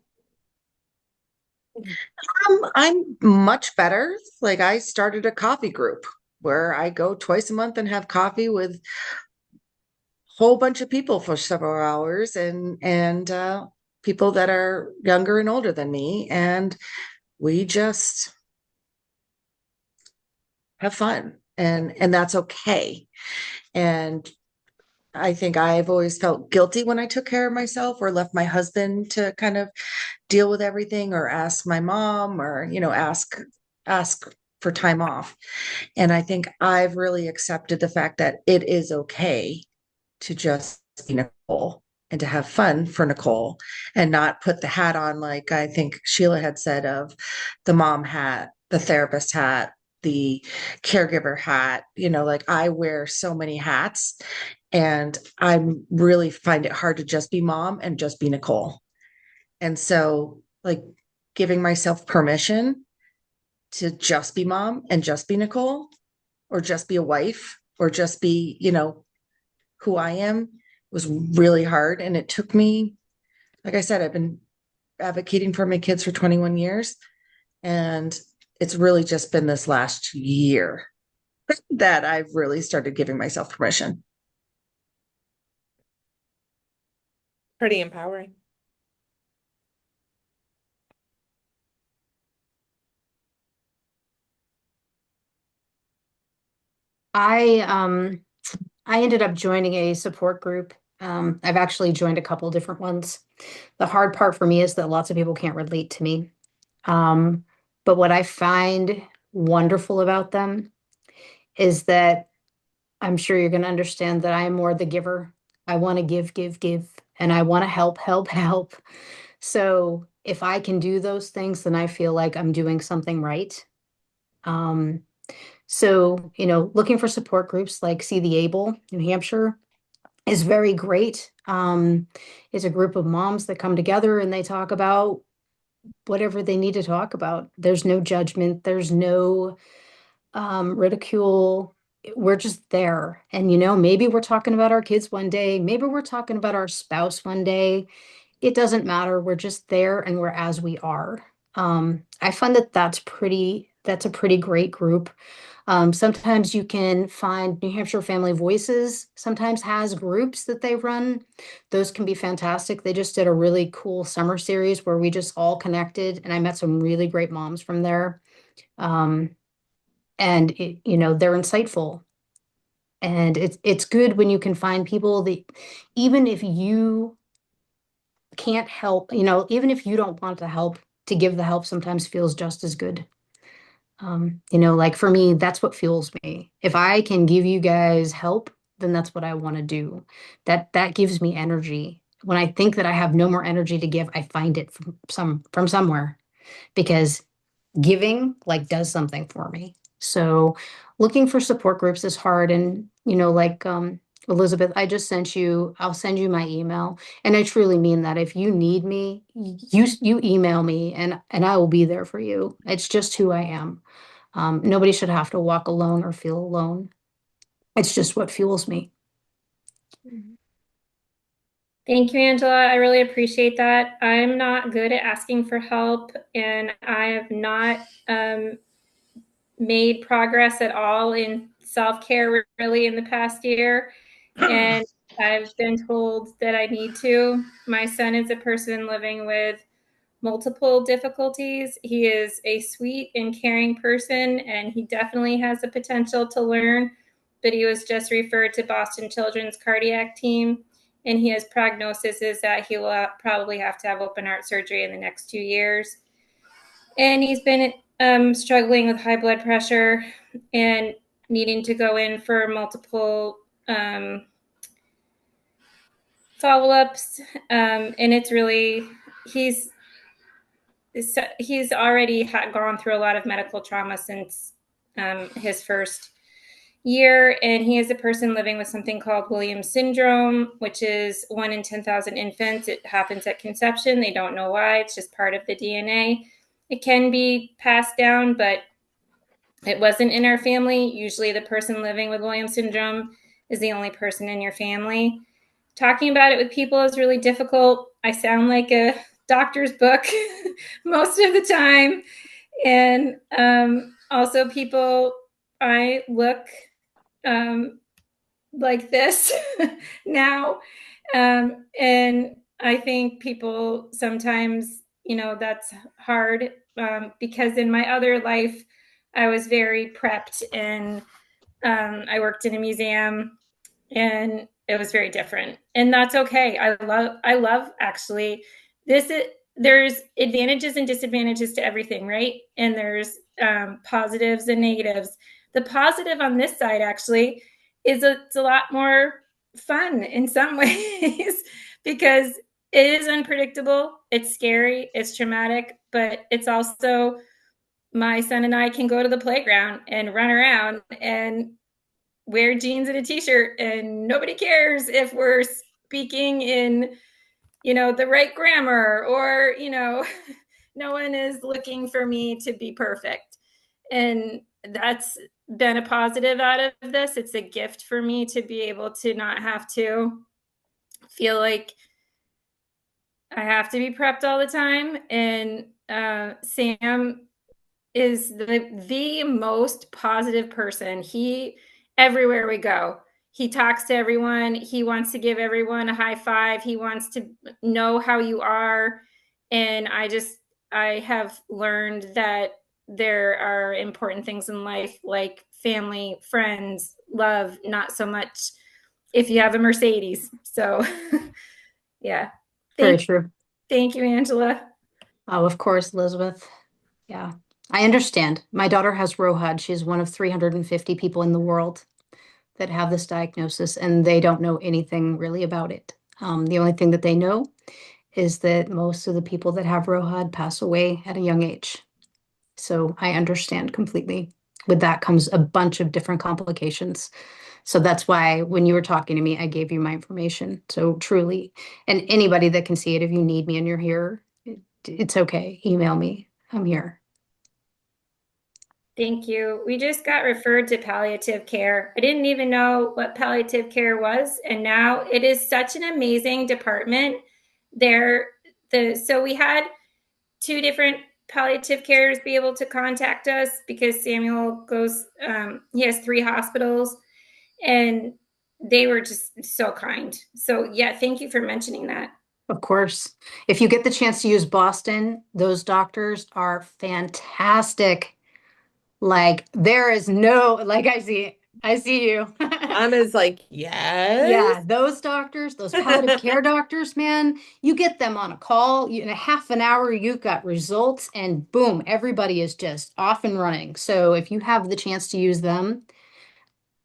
I'm much better. Like, I started a coffee group where I go twice a month and have coffee with a whole bunch of people for several hours, and people that are younger and older than me, and we just have fun, and that's okay. And I think I've always felt guilty when I took care of myself or left my husband to kind of deal with everything, or ask my mom, or ask for time off. And I think I've really accepted the fact that it is okay to just be Nicole and to have fun for Nicole, and not put the hat on, like I think Sheila had said, of the mom hat, the therapist hat, the caregiver hat. Like, I wear so many hats, and I really find it hard to just be mom and just be Nicole. And so, like, giving myself permission to just be mom and just be Nicole, or just be a wife, or just be, who I am, was really hard. And it took me, like I said, I've been advocating for my kids for 21 years. And it's really just been this last year that I've really started giving myself permission. Pretty empowering. I ended up joining a support group. I've actually joined a couple different ones. The hard part for me is that lots of people can't relate to me. Um, but what I find wonderful about them is that I'm sure you're going to understand that I am more the giver. I want to give, give, give, and I want to help, help, help. So if I can do those things, then I feel like I'm doing something right. Um, so, looking for support groups like See the Able, New Hampshire is very great. It's a group of moms that come together and they talk about whatever they need to talk about. There's no judgment, there's no ridicule. We're just there. And, maybe we're talking about our kids one day, maybe we're talking about our spouse one day. It doesn't matter. We're just there and we're as we are. I find that that's a pretty great group. Sometimes you can find New Hampshire Family Voices sometimes has groups that they run. Those can be fantastic. They just did a really cool summer series where we just all connected and I met some really great moms from there. Um, and they're insightful. And it's good when you can find people that even if you can't help, even if you don't want to help, to give the help sometimes feels just as good. Like for me, that's what fuels me. If I can give you guys help, then that's what I want to do. That gives me energy. When I think that I have no more energy to give, I find it from somewhere because giving like does something for me. So looking for support groups is hard. And, like Elizabeth, I'll send you my email. And I truly mean that. If you need me, you email me and I will be there for you. It's just who I am. Nobody should have to walk alone or feel alone. It's just what fuels me. Thank you, Angela. I really appreciate that. I'm not good at asking for help, and I have not made progress at all in self-care really in the past year. And I've been told that I need to. My son is a person living with multiple difficulties. He is a sweet and caring person, and he definitely has the potential to learn, but he was just referred to Boston Children's cardiac team, and he has prognosis is that he will probably have to have open heart surgery in the next 2 years. And he's been struggling with high blood pressure and needing to go in for multiple follow-ups. And it's really, he's already gone through a lot of medical trauma since his first year, and he is a person living with something called Williams syndrome, which is 1 in 10,000 infants. It happens at conception. They don't know why. It's just part of the DNA. It can be passed down, but it wasn't in our family. Usually the person living with Williams syndrome is the only person in your family. Talking about it with people is really difficult. I sound like a doctor's book most of the time. And also people, I look like this now. And I think people sometimes, that's hard because in my other life, I was very prepped and I worked in a museum and it was very different. And that's okay. I love actually this. There's advantages and disadvantages to everything, right? And there's positives and negatives. The positive on this side actually is it's a lot more fun in some ways because it is unpredictable. It's scary. It's traumatic, but it's also my son and I can go to the playground and run around and wear jeans and a t-shirt and nobody cares if we're speaking in the right grammar or no one is looking for me to be perfect. And that's been a positive out of this. It's a gift for me to be able to not have to feel like I have to be prepped all the time. And Sam is the most positive person. He, everywhere we go, he talks to everyone. He wants to give everyone a high five. He wants to know how you are. And I have learned that there are important things in life like family, friends, love, not so much if you have a Mercedes. So, yeah. Very Thank, true. thank you, Angela. Oh, of course, Elizabeth. Yeah, I understand. My daughter has ROHUD. She's one of 350 people in the world that have this diagnosis, and they don't know anything really about it. The only thing that they know is that most of the people that have ROHUD pass away at a young age. So I understand completely. With that comes a bunch of different complications. So that's why when you were talking to me, I gave you my information. So truly, and anybody that can see it, if you need me and you're here, it's okay. Email me. I'm here. Thank you. We just got referred to palliative care. I didn't even know what palliative care was, and now it is such an amazing department. So we had two different palliative cares be able to contact us because Samuel goes. He has 3 hospitals, and they were just so kind. So yeah, thank you for mentioning that. Of course. If you get the chance to use Boston, those doctors are fantastic. Like there is no, like I see you. Anna's like, yes. Yeah, those doctors, those palliative care doctors, man, you get them on a call, in a half an hour, you've got results, and boom, everybody is just off and running. So if you have the chance to use them,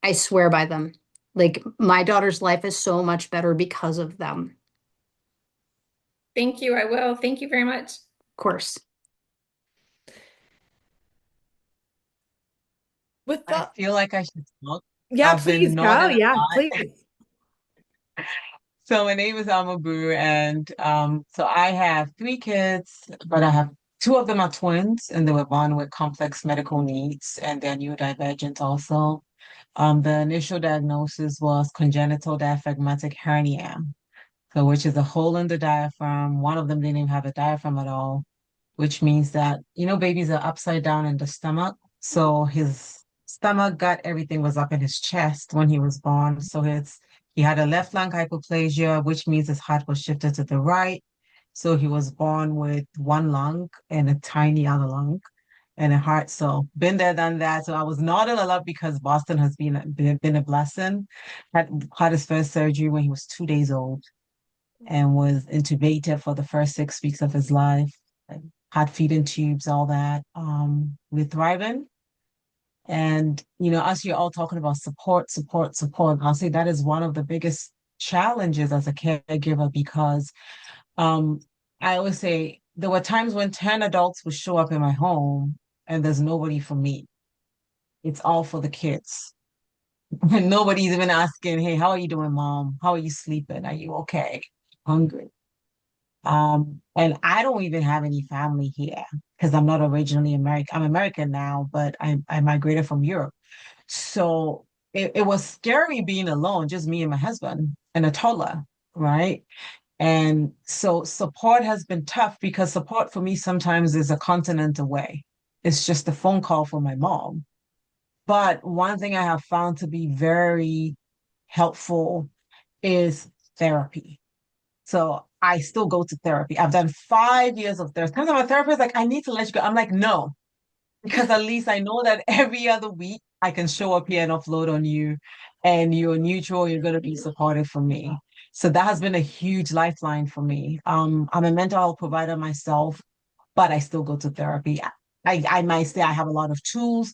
I swear by them. Like my daughter's life is so much better because of them. Thank you. I will. Thank you very much. Of course. With I the, feel like I should talk. yeah, I've been please go. nodding a Yeah, lot. please. So my name is Amabu, and so I have 3 kids, but I have 2 of them are twins, and they were born with complex medical needs, and they're neurodivergent also. The initial diagnosis was congenital diaphragmatic hernia, so which is a hole in the diaphragm. One of them didn't even have a diaphragm at all, which means that, babies are upside down in the stomach. So his stomach, gut, everything was up in his chest when he was born. So he had a left lung hypoplasia, which means his heart was shifted to the right. So he was born with one lung and a tiny other lung and a heart. So been there, done that. So I was nodding a lot because Boston has been a blessing. Had his first surgery when he was 2 days old and was intubated for the first 6 weeks of his life. Like, had feeding tubes, all that. We're thriving. And, as you're all talking about support, support, support, I'll say that is one of the biggest challenges as a caregiver because I always say there were times when 10 adults would show up in my home and there's nobody for me. It's all for the kids. And nobody's even asking, hey, how are you doing, mom? How are you sleeping? Are you okay? Hungry? And I don't even have any family here because I'm not originally American. I'm American now, but I migrated from Europe. So it was scary being alone, just me and my husband and a toddler, right? And so support has been tough because support for me sometimes is a continent away. It's just a phone call from my mom. But one thing I have found to be very helpful is therapy. So I still go to therapy. I've done 5 years of therapy. Sometimes my therapist is like, I need to let you go. I'm like, no, because at least I know that every other week I can show up here and offload on you and you're neutral, you're going to be supportive for me. So that has been a huge lifeline for me. I'm a mental health provider myself, but I still go to therapy. I might say I have a lot of tools.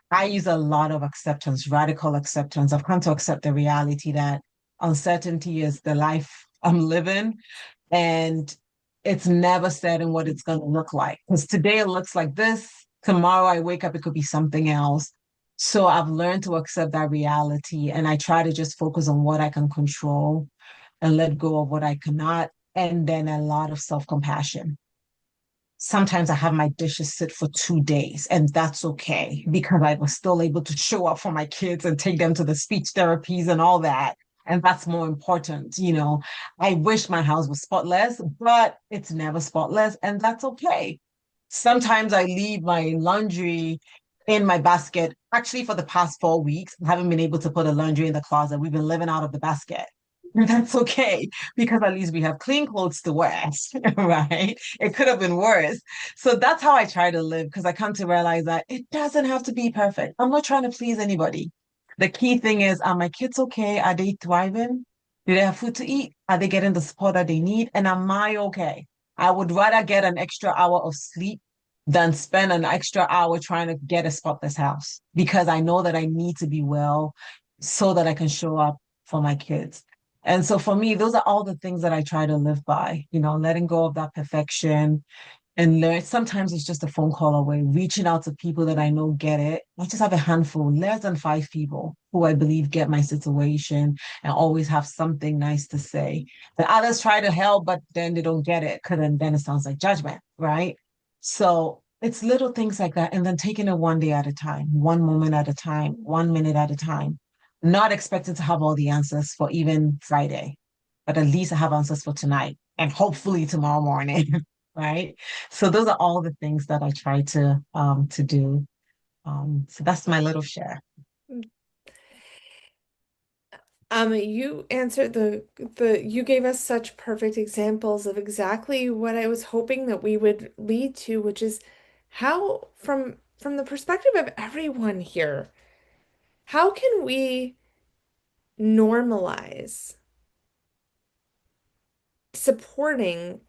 I use a lot of acceptance, radical acceptance. I've come to accept the reality that uncertainty is the life I'm living. And it's never certain what it's going to look like. Because today it looks like this. Tomorrow I wake up, it could be something else. So I've learned to accept that reality. And I try to just focus on what I can control and let go of what I cannot. And then a lot of self compassion. Sometimes I have my dishes sit for 2 days, and that's okay because I was still able to show up for my kids and take them to the speech therapies and all that. And that's more important. I wish my house was spotless, but it's never spotless, and that's okay. Sometimes I leave my laundry in my basket. Actually, for the past 4 weeks, I haven't been able to put a laundry in the closet. We've been living out of the basket. And that's okay because at least we have clean clothes to wear, right? It could have been worse. So that's how I try to live because I come to realize that it doesn't have to be perfect. I'm not trying to please anybody. The key thing is, are my kids okay? Are they thriving? Do they have food to eat? Are they getting the support that they need? And am I okay? I would rather get an extra hour of sleep than spend an extra hour trying to get a spotless house because I know that I need to be well so that I can show up for my kids. And so for me, those are all the things that I try to live by, letting go of that perfection, and learn. Sometimes it's just a phone call away, reaching out to people that I know get it. I just have a handful, less than 5 people who I believe get my situation and always have something nice to say. The others try to help, but then they don't get it because then it sounds like judgment, right? So it's little things like that. And then taking it one day at a time, one moment at a time, 1 minute at a time, not expecting to have all the answers for even Friday, but at least I have answers for tonight and hopefully tomorrow morning. Right? So those are all the things that I try to do. So that's my little share. You answered you gave us such perfect examples of exactly what I was hoping that we would lead to, which is how, from the perspective of everyone here, how can we normalize supporting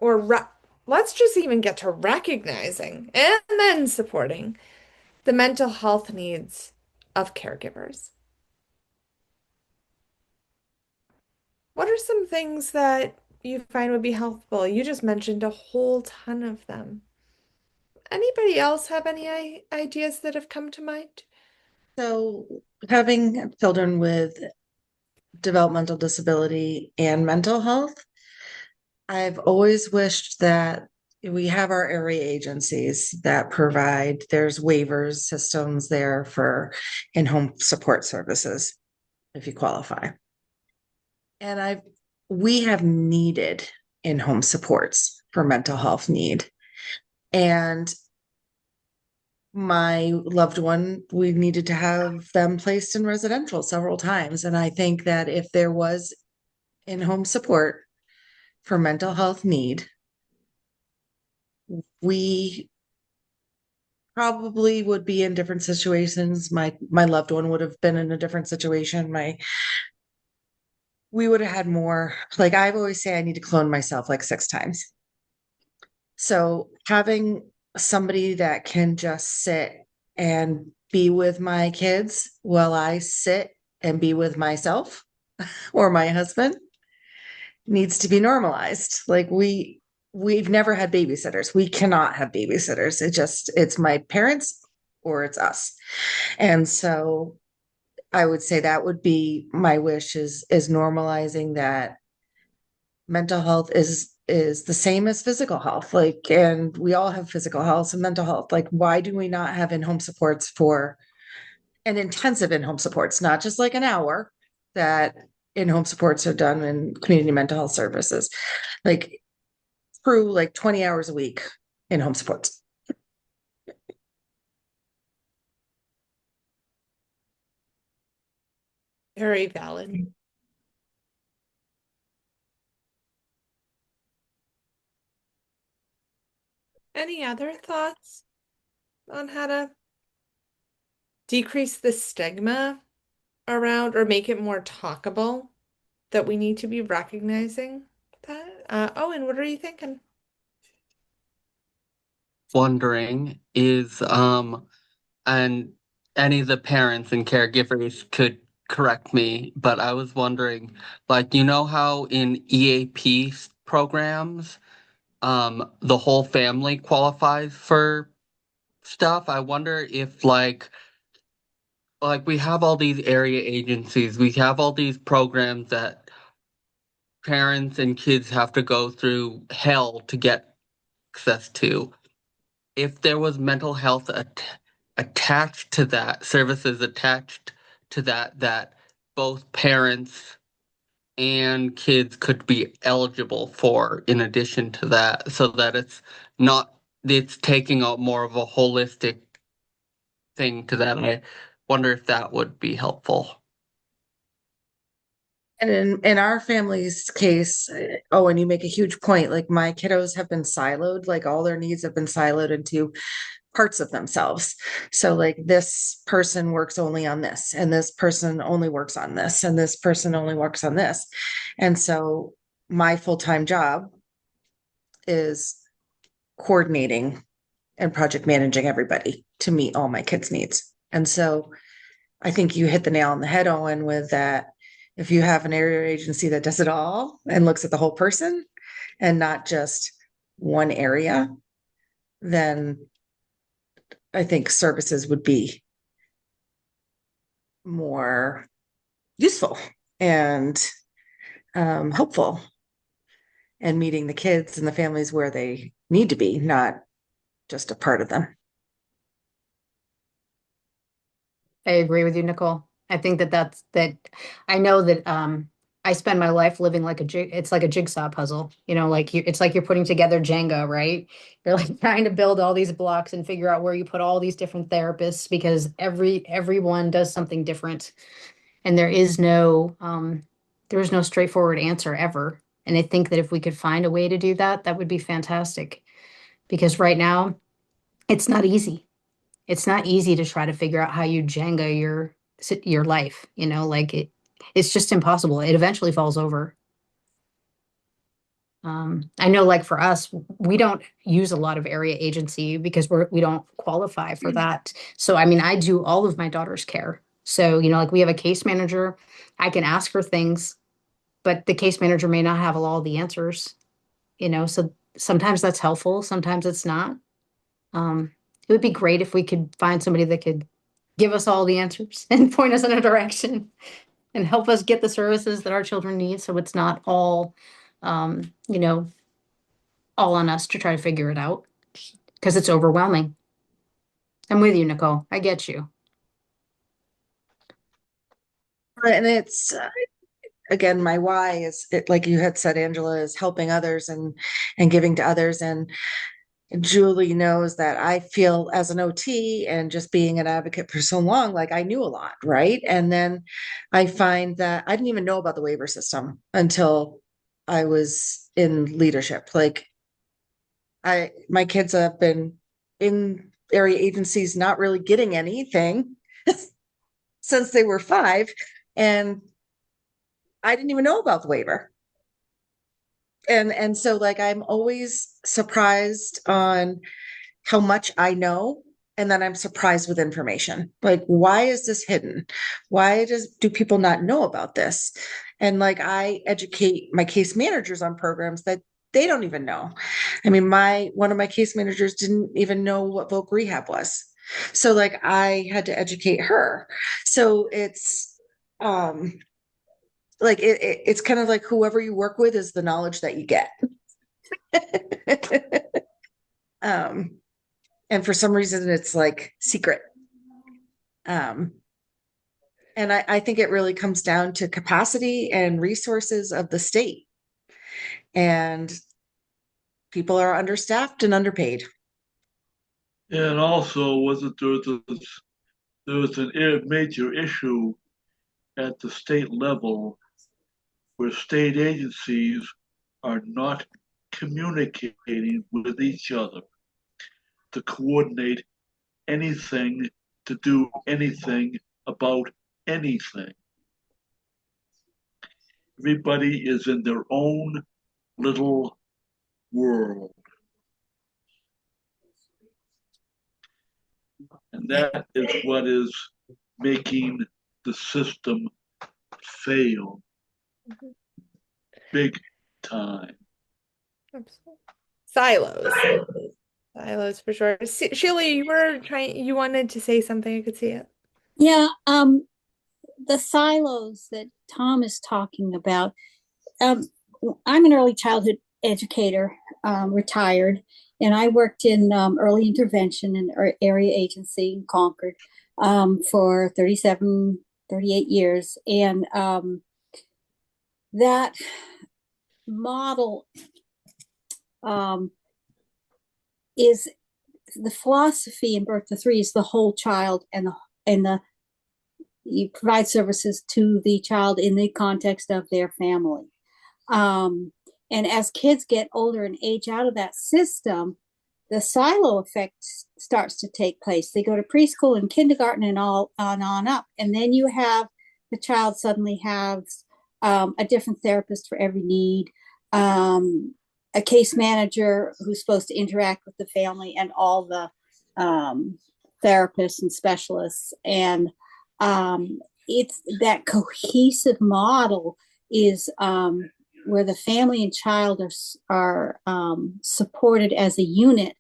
let's just even get to recognizing and then supporting the mental health needs of caregivers? What are some things that you find would be helpful? You just mentioned a whole ton of them. Anybody else have any ideas that have come to mind? So, having children with developmental disability and mental health, I've always wished that we have our area agencies that provide, there's waivers systems there for in-home support services if you qualify. And we have needed in-home supports for mental health need. And my loved one, we needed to have them placed in residential several times. And I think that if there was in-home support for mental health need, we probably would be in different situations. My loved one would have been in a different situation. We would have had more, like I've always say I need to clone myself like 6 times. So having somebody that can just sit and be with my kids while I sit and be with myself or my husband needs to be normalized. Like we've never had babysitters. We cannot have babysitters. It's my parents or it's us. And so I would say that would be my wish is normalizing that mental health is the same as physical health. Like, and we all have physical health and mental health. Like, why do we not have in-home supports for an intensive in-home supports, not just like an hour that in-home supports are done in community mental health services, like through like 20 hours a week in-home supports. Very valid. Any other thoughts on how to decrease the stigma around or make it more talkable that we need to be recognizing that? Owen, what are you thinking? Wondering is and any of the parents and caregivers could correct me, but I was wondering, like, how in EAP programs, the whole family qualifies for stuff? I wonder if like we have all these area agencies, we have all these programs that parents and kids have to go through hell to get access to. If there was mental health attached to that, services attached to that, that both parents and kids could be eligible for in addition to that, so that it's taking a more of a holistic thing to that. I wonder if that would be helpful. And in our family's case, oh, and you make a huge point. Like my kiddos have been siloed, like all their needs have been siloed into parts of themselves. So like this person works only on this, and this person only works on this, and this person only works on this. And so my full-time job is coordinating and project managing everybody to meet all my kids' needs. And so I think you hit the nail on the head, Owen, with that. If you have an area agency that does it all and looks at the whole person and not just one area, then I think services would be more useful and hopeful and meeting the kids and the families where they need to be, not just a part of them. I agree with you, Nicole. I think that I know that I spend my life living like it's like a jigsaw puzzle. Like it's like you're putting together Jenga, right? You're like trying to build all these blocks and figure out where you put all these different therapists because everyone does something different. And there is no straightforward answer ever. And I think that if we could find a way to do that, that would be fantastic. Because right now, it's not easy. It's not easy to try to figure out how you Jenga your life, like it's just impossible. It eventually falls over. I know, like for us, we don't use a lot of area agency because we don't qualify for that. So, I mean, I do all of my daughter's care. So, like we have a case manager. I can ask her things, but the case manager may not have all the answers, so sometimes that's helpful, sometimes it's not. It would be great if we could find somebody that could give us all the answers and point us in a direction and help us get the services that our children need. So it's not all, um, you know, all on us to try to figure it out because it's overwhelming. I'm with you, Nicole. I get you. And it's again, my why is it, like you had said, Angela, is helping others and giving to others. And Julie knows that I feel as an OT and just being an advocate for so long, like I knew a lot, right? And then I find that I didn't even know about the waiver system until I was in leadership. Like my kids have been in area agencies not really getting anything since they were 5. And I didn't even know about the waiver. And so like I'm always surprised on how much I know, and then I'm surprised with information. Like, why is this hidden? Why do people not know about this? And like I educate my case managers on programs that they don't even know. I mean, one of my case managers didn't even know what voc rehab was. So like I had to educate her. So it's like it's kind of like whoever you work with is the knowledge that you get. um and for some reason it's like secret. um and I think it really comes down to capacity and resources of the state, and people are understaffed and underpaid. And also, wasn't there was a major issue at the state level where state agencies are not communicating with each other to coordinate anything, to do anything about anything. Everybody is in their own little world. And that is what is making the system fail big time. Absolutely. Silos. Silos for sure. Sheila, you wanted to say something. I could see it. Yeah, the silos that Tom is talking about. Um, I'm an early childhood educator, retired, and I worked in early intervention in area agency in Concord for 38 years. And that model um, is the philosophy in Birth to Three is the whole child, and the you provide services to the child in the context of their family. Um, and as kids get older and age out of that system, the silo effect starts to take place. They go to preschool and kindergarten and all on up. And then you have the child suddenly has a different therapist for every need, a case manager who's supposed to interact with the family and all the therapists and specialists. And it's that cohesive model is where the family and child are supported as a unit.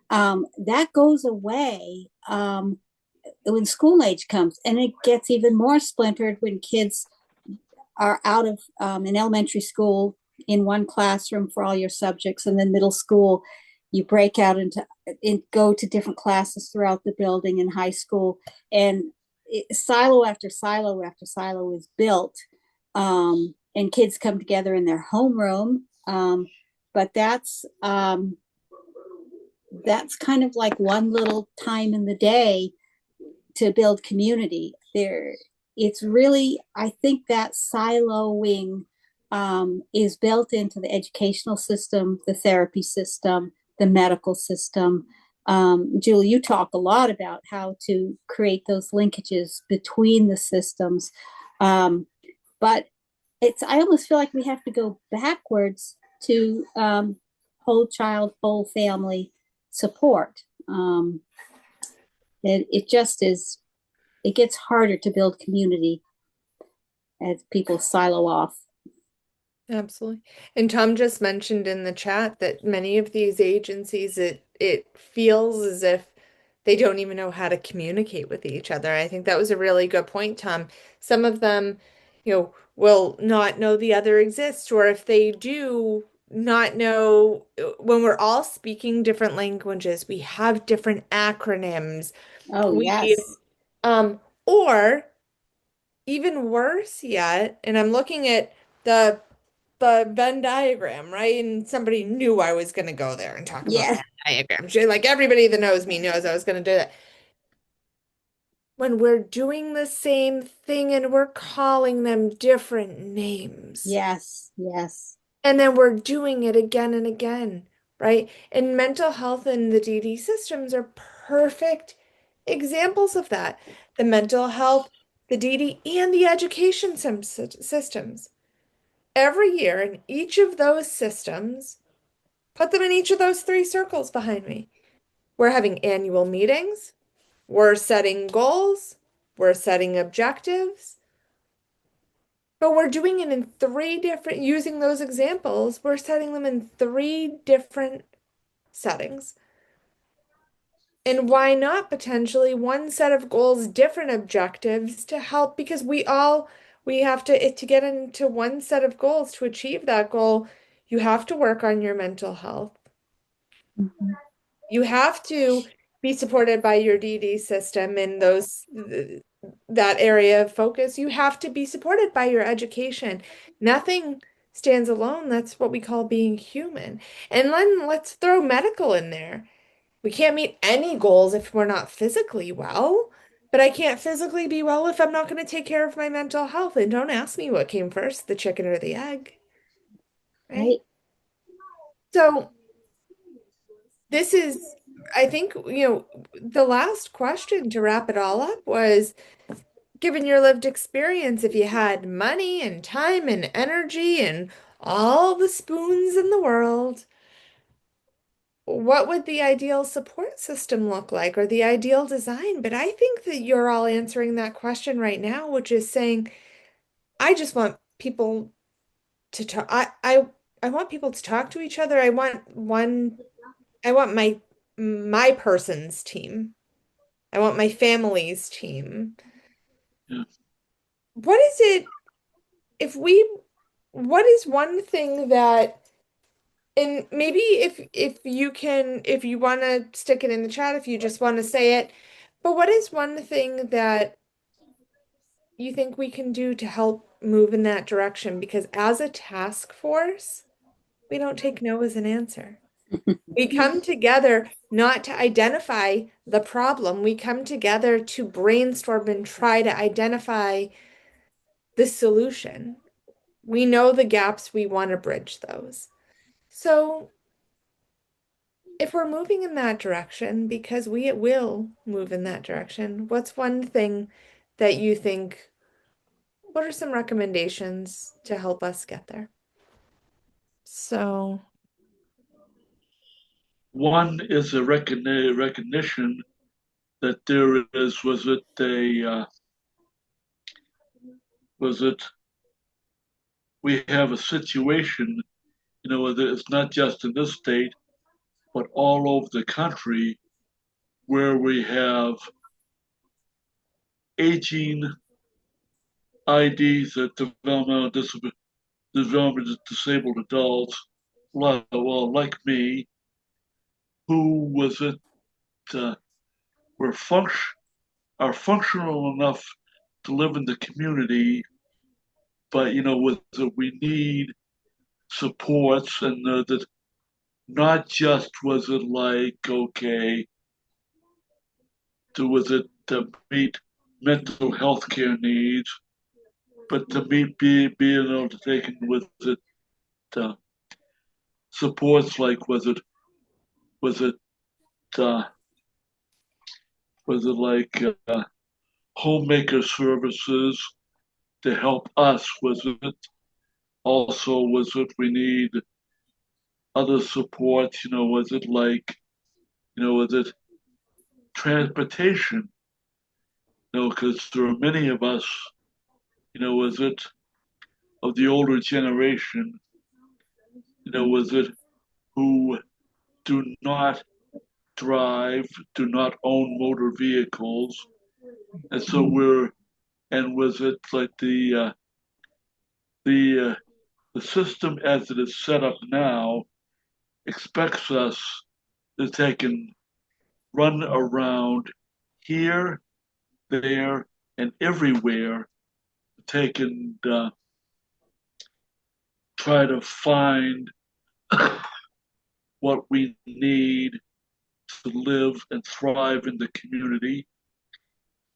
That goes away when school age comes, and it gets even more splintered when kids are out of in elementary school in one classroom for all your subjects, and then middle school you break out and go to different classes throughout the building in high school, and silo after silo after silo is built, and kids come together in their homeroom. But that's kind of like one little time in the day to build community. It's really, I think that siloing is built into the educational system, the therapy system, the medical system. Julie, you talk a lot about how to create those linkages between the systems. But I almost feel like we have to go backwards to whole child, whole family support. It just is, it gets harder to build community as people silo off. Absolutely. And Tom just mentioned in the chat that many of these agencies, it feels as if they don't even know how to communicate with each other. I think that was a really good point, Tom. Some of them, will not know the other exists, or if they do not know, when we're all speaking different languages, we have different acronyms. Oh, We, yes. or even worse yet, and I'm looking at the Venn diagram, right? And somebody knew I was going to go there and talk about Yeah. Venn diagrams. Like everybody that knows me knows I was going to do that. When we're doing the same thing and we're calling them different names, Yes. Yes. and then we're doing it again and again, right? And mental health and the DD systems are perfect examples of that. The mental health, the DD, and the education systems. Every year in each of those systems, put them in each of those three circles behind me. We're having annual meetings, we're setting goals, we're setting objectives, but we're doing it in three different, using those examples, we're setting them in three different settings. And why not potentially one set of goals, different objectives to help? Because we have to get into one set of goals to achieve that goal, you have to work on your mental health. Mhm. You have to be supported by your DD system in that area of focus. You have to be supported by your education. Nothing stands alone. That's what we call being human. And then let's throw medical in there. We can't meet any goals if we're not physically well, but I can't physically be well if I'm not going to take care of my mental health. And don't ask me what came first, the chicken or the egg, right? Right. So this is, I think, the last question to wrap it all up was, given your lived experience, if you had money and time and energy and all the spoons in the world, what would the ideal support system look like or the ideal design? But I think that you're all answering that question right now, which is saying, I just want people to talk. I want people to talk to each other. I want my person's team. I want my family's team. Yeah. What is it if we, what is one thing that, and maybe if you want to stick it in the chat, if you just want to say it, but what is one thing that you think we can do to help move in that direction because as a task force, we don't take no as an answer. We come together not to identify the problem. We come together to brainstorm and try to identify the solution. We know the gaps, we want to bridge those. So if we're moving in that direction, because we will move in that direction, what's one thing that you think, what are some recommendations to help us get there? So, One is a recognition that there is, was it, we have a situation, it's not just in this state, but all over the country where we have aging IDs that developmental disabled adults, well, like me, who uh, were are functional enough to live in the community, but we need supports and that not just was it like okay to meet mental health care needs, but to being able to take in with it uh, supports like was it uh, was it like homemaker services to help us? Was it also was it we need other supports? Was it like was it transportation? Because there are many of us, was it of the older generation, was it who do not drive, do not own motor vehicles, and so and was it like the the system as it is set up now expects us to take and run around here, there, and everywhere, take and try to find what we need to live and thrive in the community,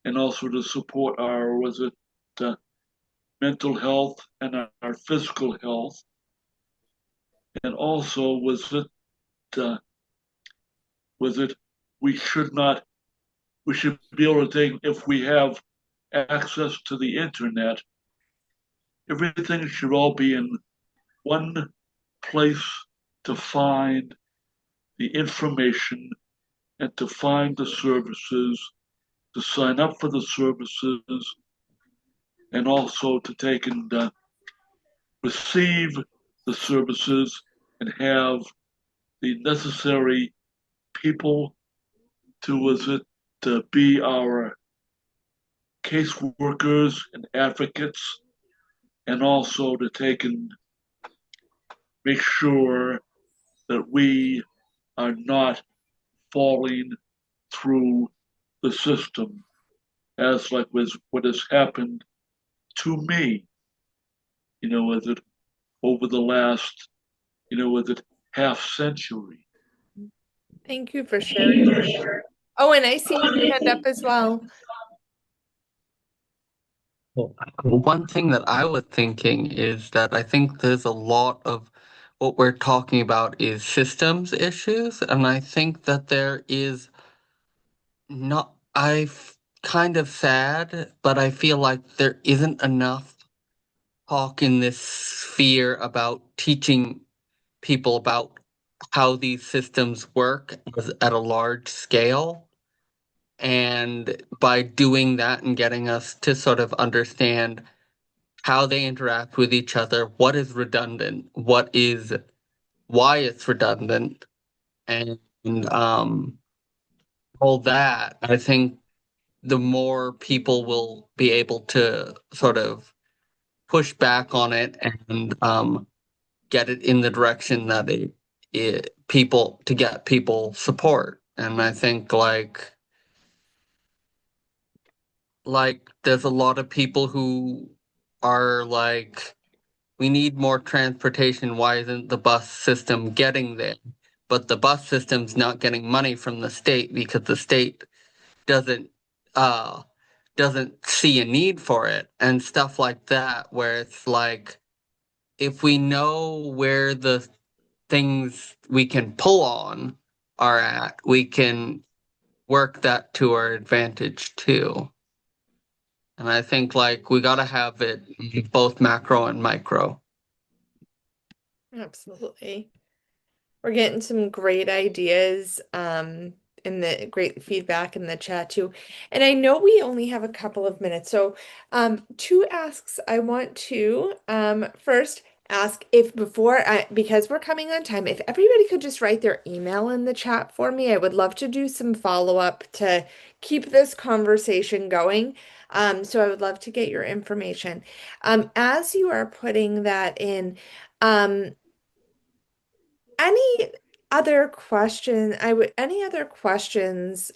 and also to support our uh, mental health and our physical health, and also uh, was it we should not we should be able to take if we have access to the internet, everything should all be in one place to find the information and to find the services, to sign up for the services, and also to take and receive the services and have the necessary people to be our caseworkers and advocates, and also to take and make sure that we are not falling through the system as like was what has happened to me, with it over the last, with it half century. thank you for sharing that. Oh, and I see your hand up as well. Well, one thing that I was thinking is that I think there's a lot of what we're talking about is systems issues, and I think that there is not, kind of sad, but I feel like there isn't enough talk in this sphere about teaching people about how these systems work at a large scale. And by doing that and getting us to sort of understand how they interact with each other, what is redundant, why it's redundant, and all that, I think the more people will be able to sort of push back on it and get it in the direction that people to get people support. And I think like there's a lot of people who are like, we need more transportation. Why isn't the bus system getting there? But the bus system's not getting money from the state because the state doesn't uh doesn't see a need for it and stuff like that, where it's like, if we know where the things we can pull on are at, we can work that to our advantage too. And I think like we gotta have it both macro and micro. Absolutely. We're getting some great ideas, and the great feedback in the chat too. And I know we only have a couple of minutes. So, two asks I want to first ask if because we're coming on time, if everybody could just write their email in the chat for me, I would love to do some follow-up to keep this conversation going. So I would love to get your information. As you are putting that in, um, any any other questions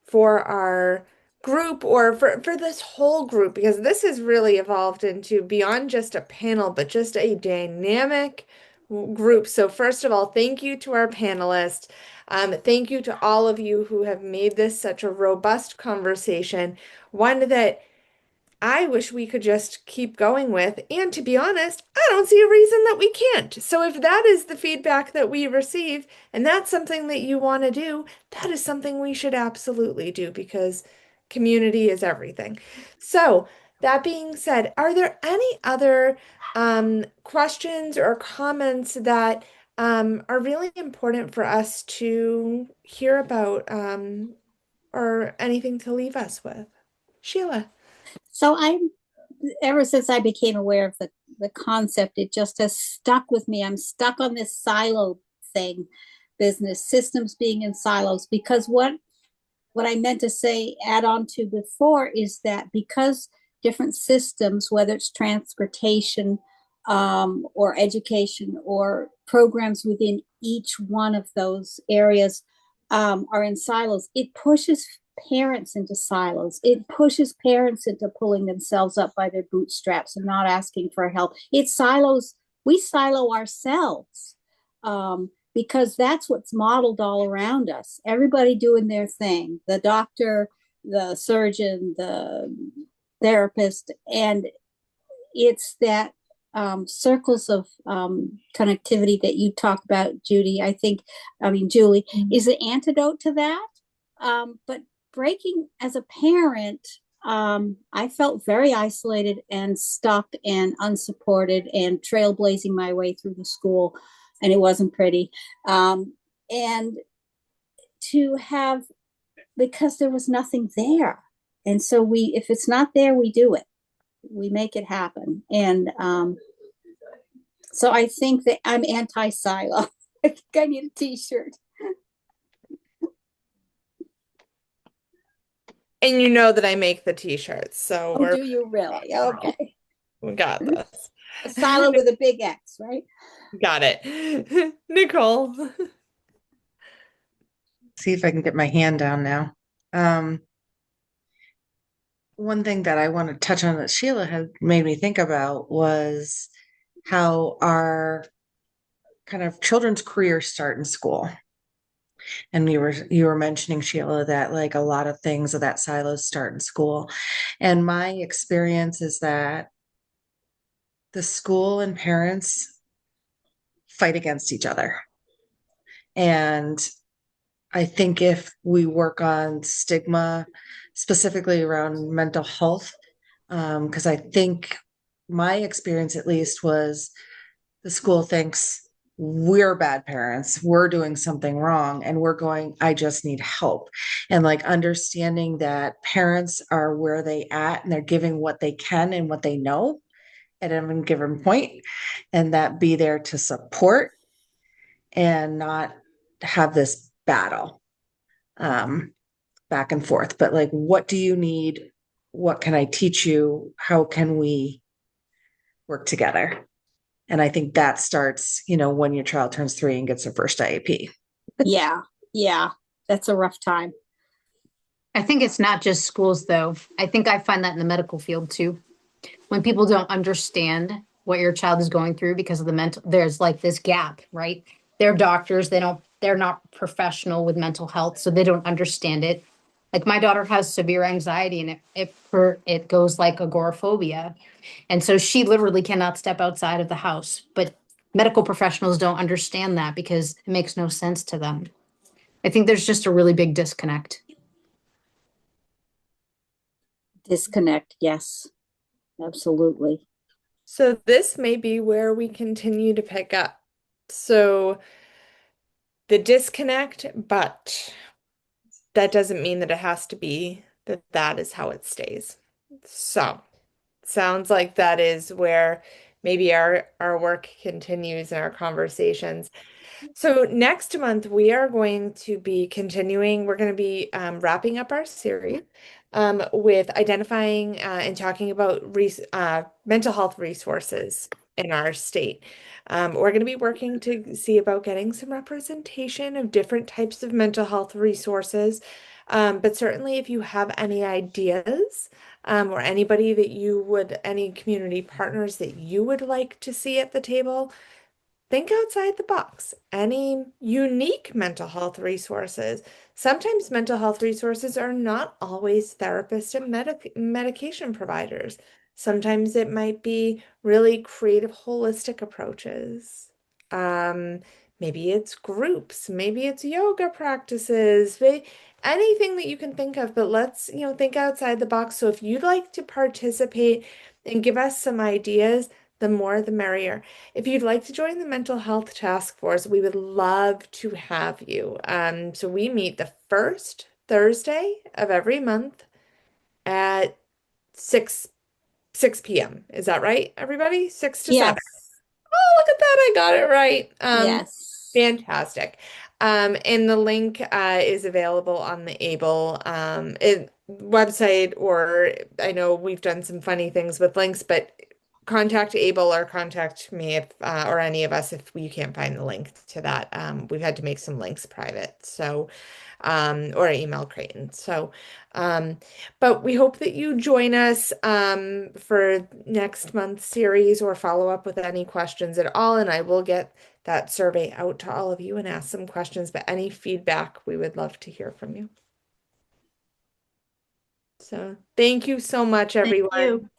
for our group or for this whole group, because this has really evolved into beyond just a panel, but just a dynamic group. So first of all, thank you to our panelists. Thank you to all of you who have made this such a robust conversation, one that I wish we could just keep going with. And to be honest, I don't see a reason that we can't. So if that is the feedback that we receive, and that's something that you want to do, that is something we should absolutely do because community is everything. So that being said, are there any other questions or comments that are really important for us to hear about, or anything to leave us with? Sheila. So ever since I became aware of the concept, it just has stuck with me. I'm stuck on this silo thing, business systems being in silos, because what I meant to say, add on to before, is that because different systems, whether it's transportation or education or programs within each one of those areas are in silos, it pushes parents into silos. It pushes parents into pulling themselves up by their bootstraps and not asking for help. It silos, we silo ourselves. Because that's what's modeled all around us. Everybody doing their thing, the doctor, the surgeon, the therapist, and it's that circles of connectivity that you talk about, Julie, is the antidote to that. But breaking as a parent, I felt very isolated and stuck and unsupported and trailblazing my way through the school, and it wasn't pretty. And to have, because there was nothing there. And so if it's not there, we do it. We make it happen. And so I think that I'm anti-silo. I think I need a t-shirt. And you know that I make the t-shirts, so do you really? Okay. We got this. A silo with a big X, right? Got it. Nicole. See if I can get my hand down now. One thing that I want to touch on that Sheila had made me think about was how our kind of children's careers start in school. And you were mentioning, Sheila, that like a lot of things of that silos start in school. And my experience is that the school and parents fight against each other. And I think if we work on stigma, specifically around mental health, because I think my experience at least was the school thinks we're bad parents, we're doing something wrong, and we're going, I just need help. And like understanding that parents are where they at and they're giving what they can and what they know at any given point, and that be there to support and not have this battle back and forth. But like, what do you need? What can I teach you? How can we work together? And I think that starts, when your child turns 3 and gets their first IEP. Yeah. That's a rough time. I think it's not just schools, though. I think I find that in the medical field, too. When people don't understand what your child is going through because of the mental, there's like this gap, right? They're doctors, they're not professional with mental health, so they don't understand it. Like my daughter has severe anxiety and it goes like agoraphobia. And so she literally cannot step outside of the house. But medical professionals don't understand that because it makes no sense to them. I think there's just a really big disconnect. Disconnect, yes, absolutely. So this may be where we continue to pick up. So the disconnect, but that doesn't mean that it has to be that that is how it stays. So sounds like that is where maybe our work continues in our conversations. So next month we are going to be continuing. We're going to be wrapping up our series with identifying and talking about mental health resources in our state. We're going to be working to see about getting some representation of different types of mental health resources. But certainly, if you have any ideas or anybody that you would, any community partners that you would like to see at the table, think outside the box. Any unique mental health resources. Sometimes mental health resources are not always therapists and medication providers. Sometimes it might be really creative, holistic approaches. Um, Maybe it's groups, maybe it's yoga practices, anything that you can think of, but let's, think outside the box. So if you'd like to participate and give us some ideas, the more the merrier. If you'd like to join the mental health task force, we would love to have you. So we meet the first Thursday of every month at 6 6 p.m. Is that right, everybody? 6 to 7. Yes, Oh, look at that. I got it right. yes. Fantastic. And the link is available on the Able website, or I know we've done some funny things with links, but contact Able or contact me if or any of us if we can't find the link to that. We've had to make some links private, so or email Creighton. So but we hope that you join us for next month's series or follow up with any questions at all. And I will get that survey out to all of you and ask some questions, but any feedback, we would love to hear from you. So thank you so much, Thank everyone. you.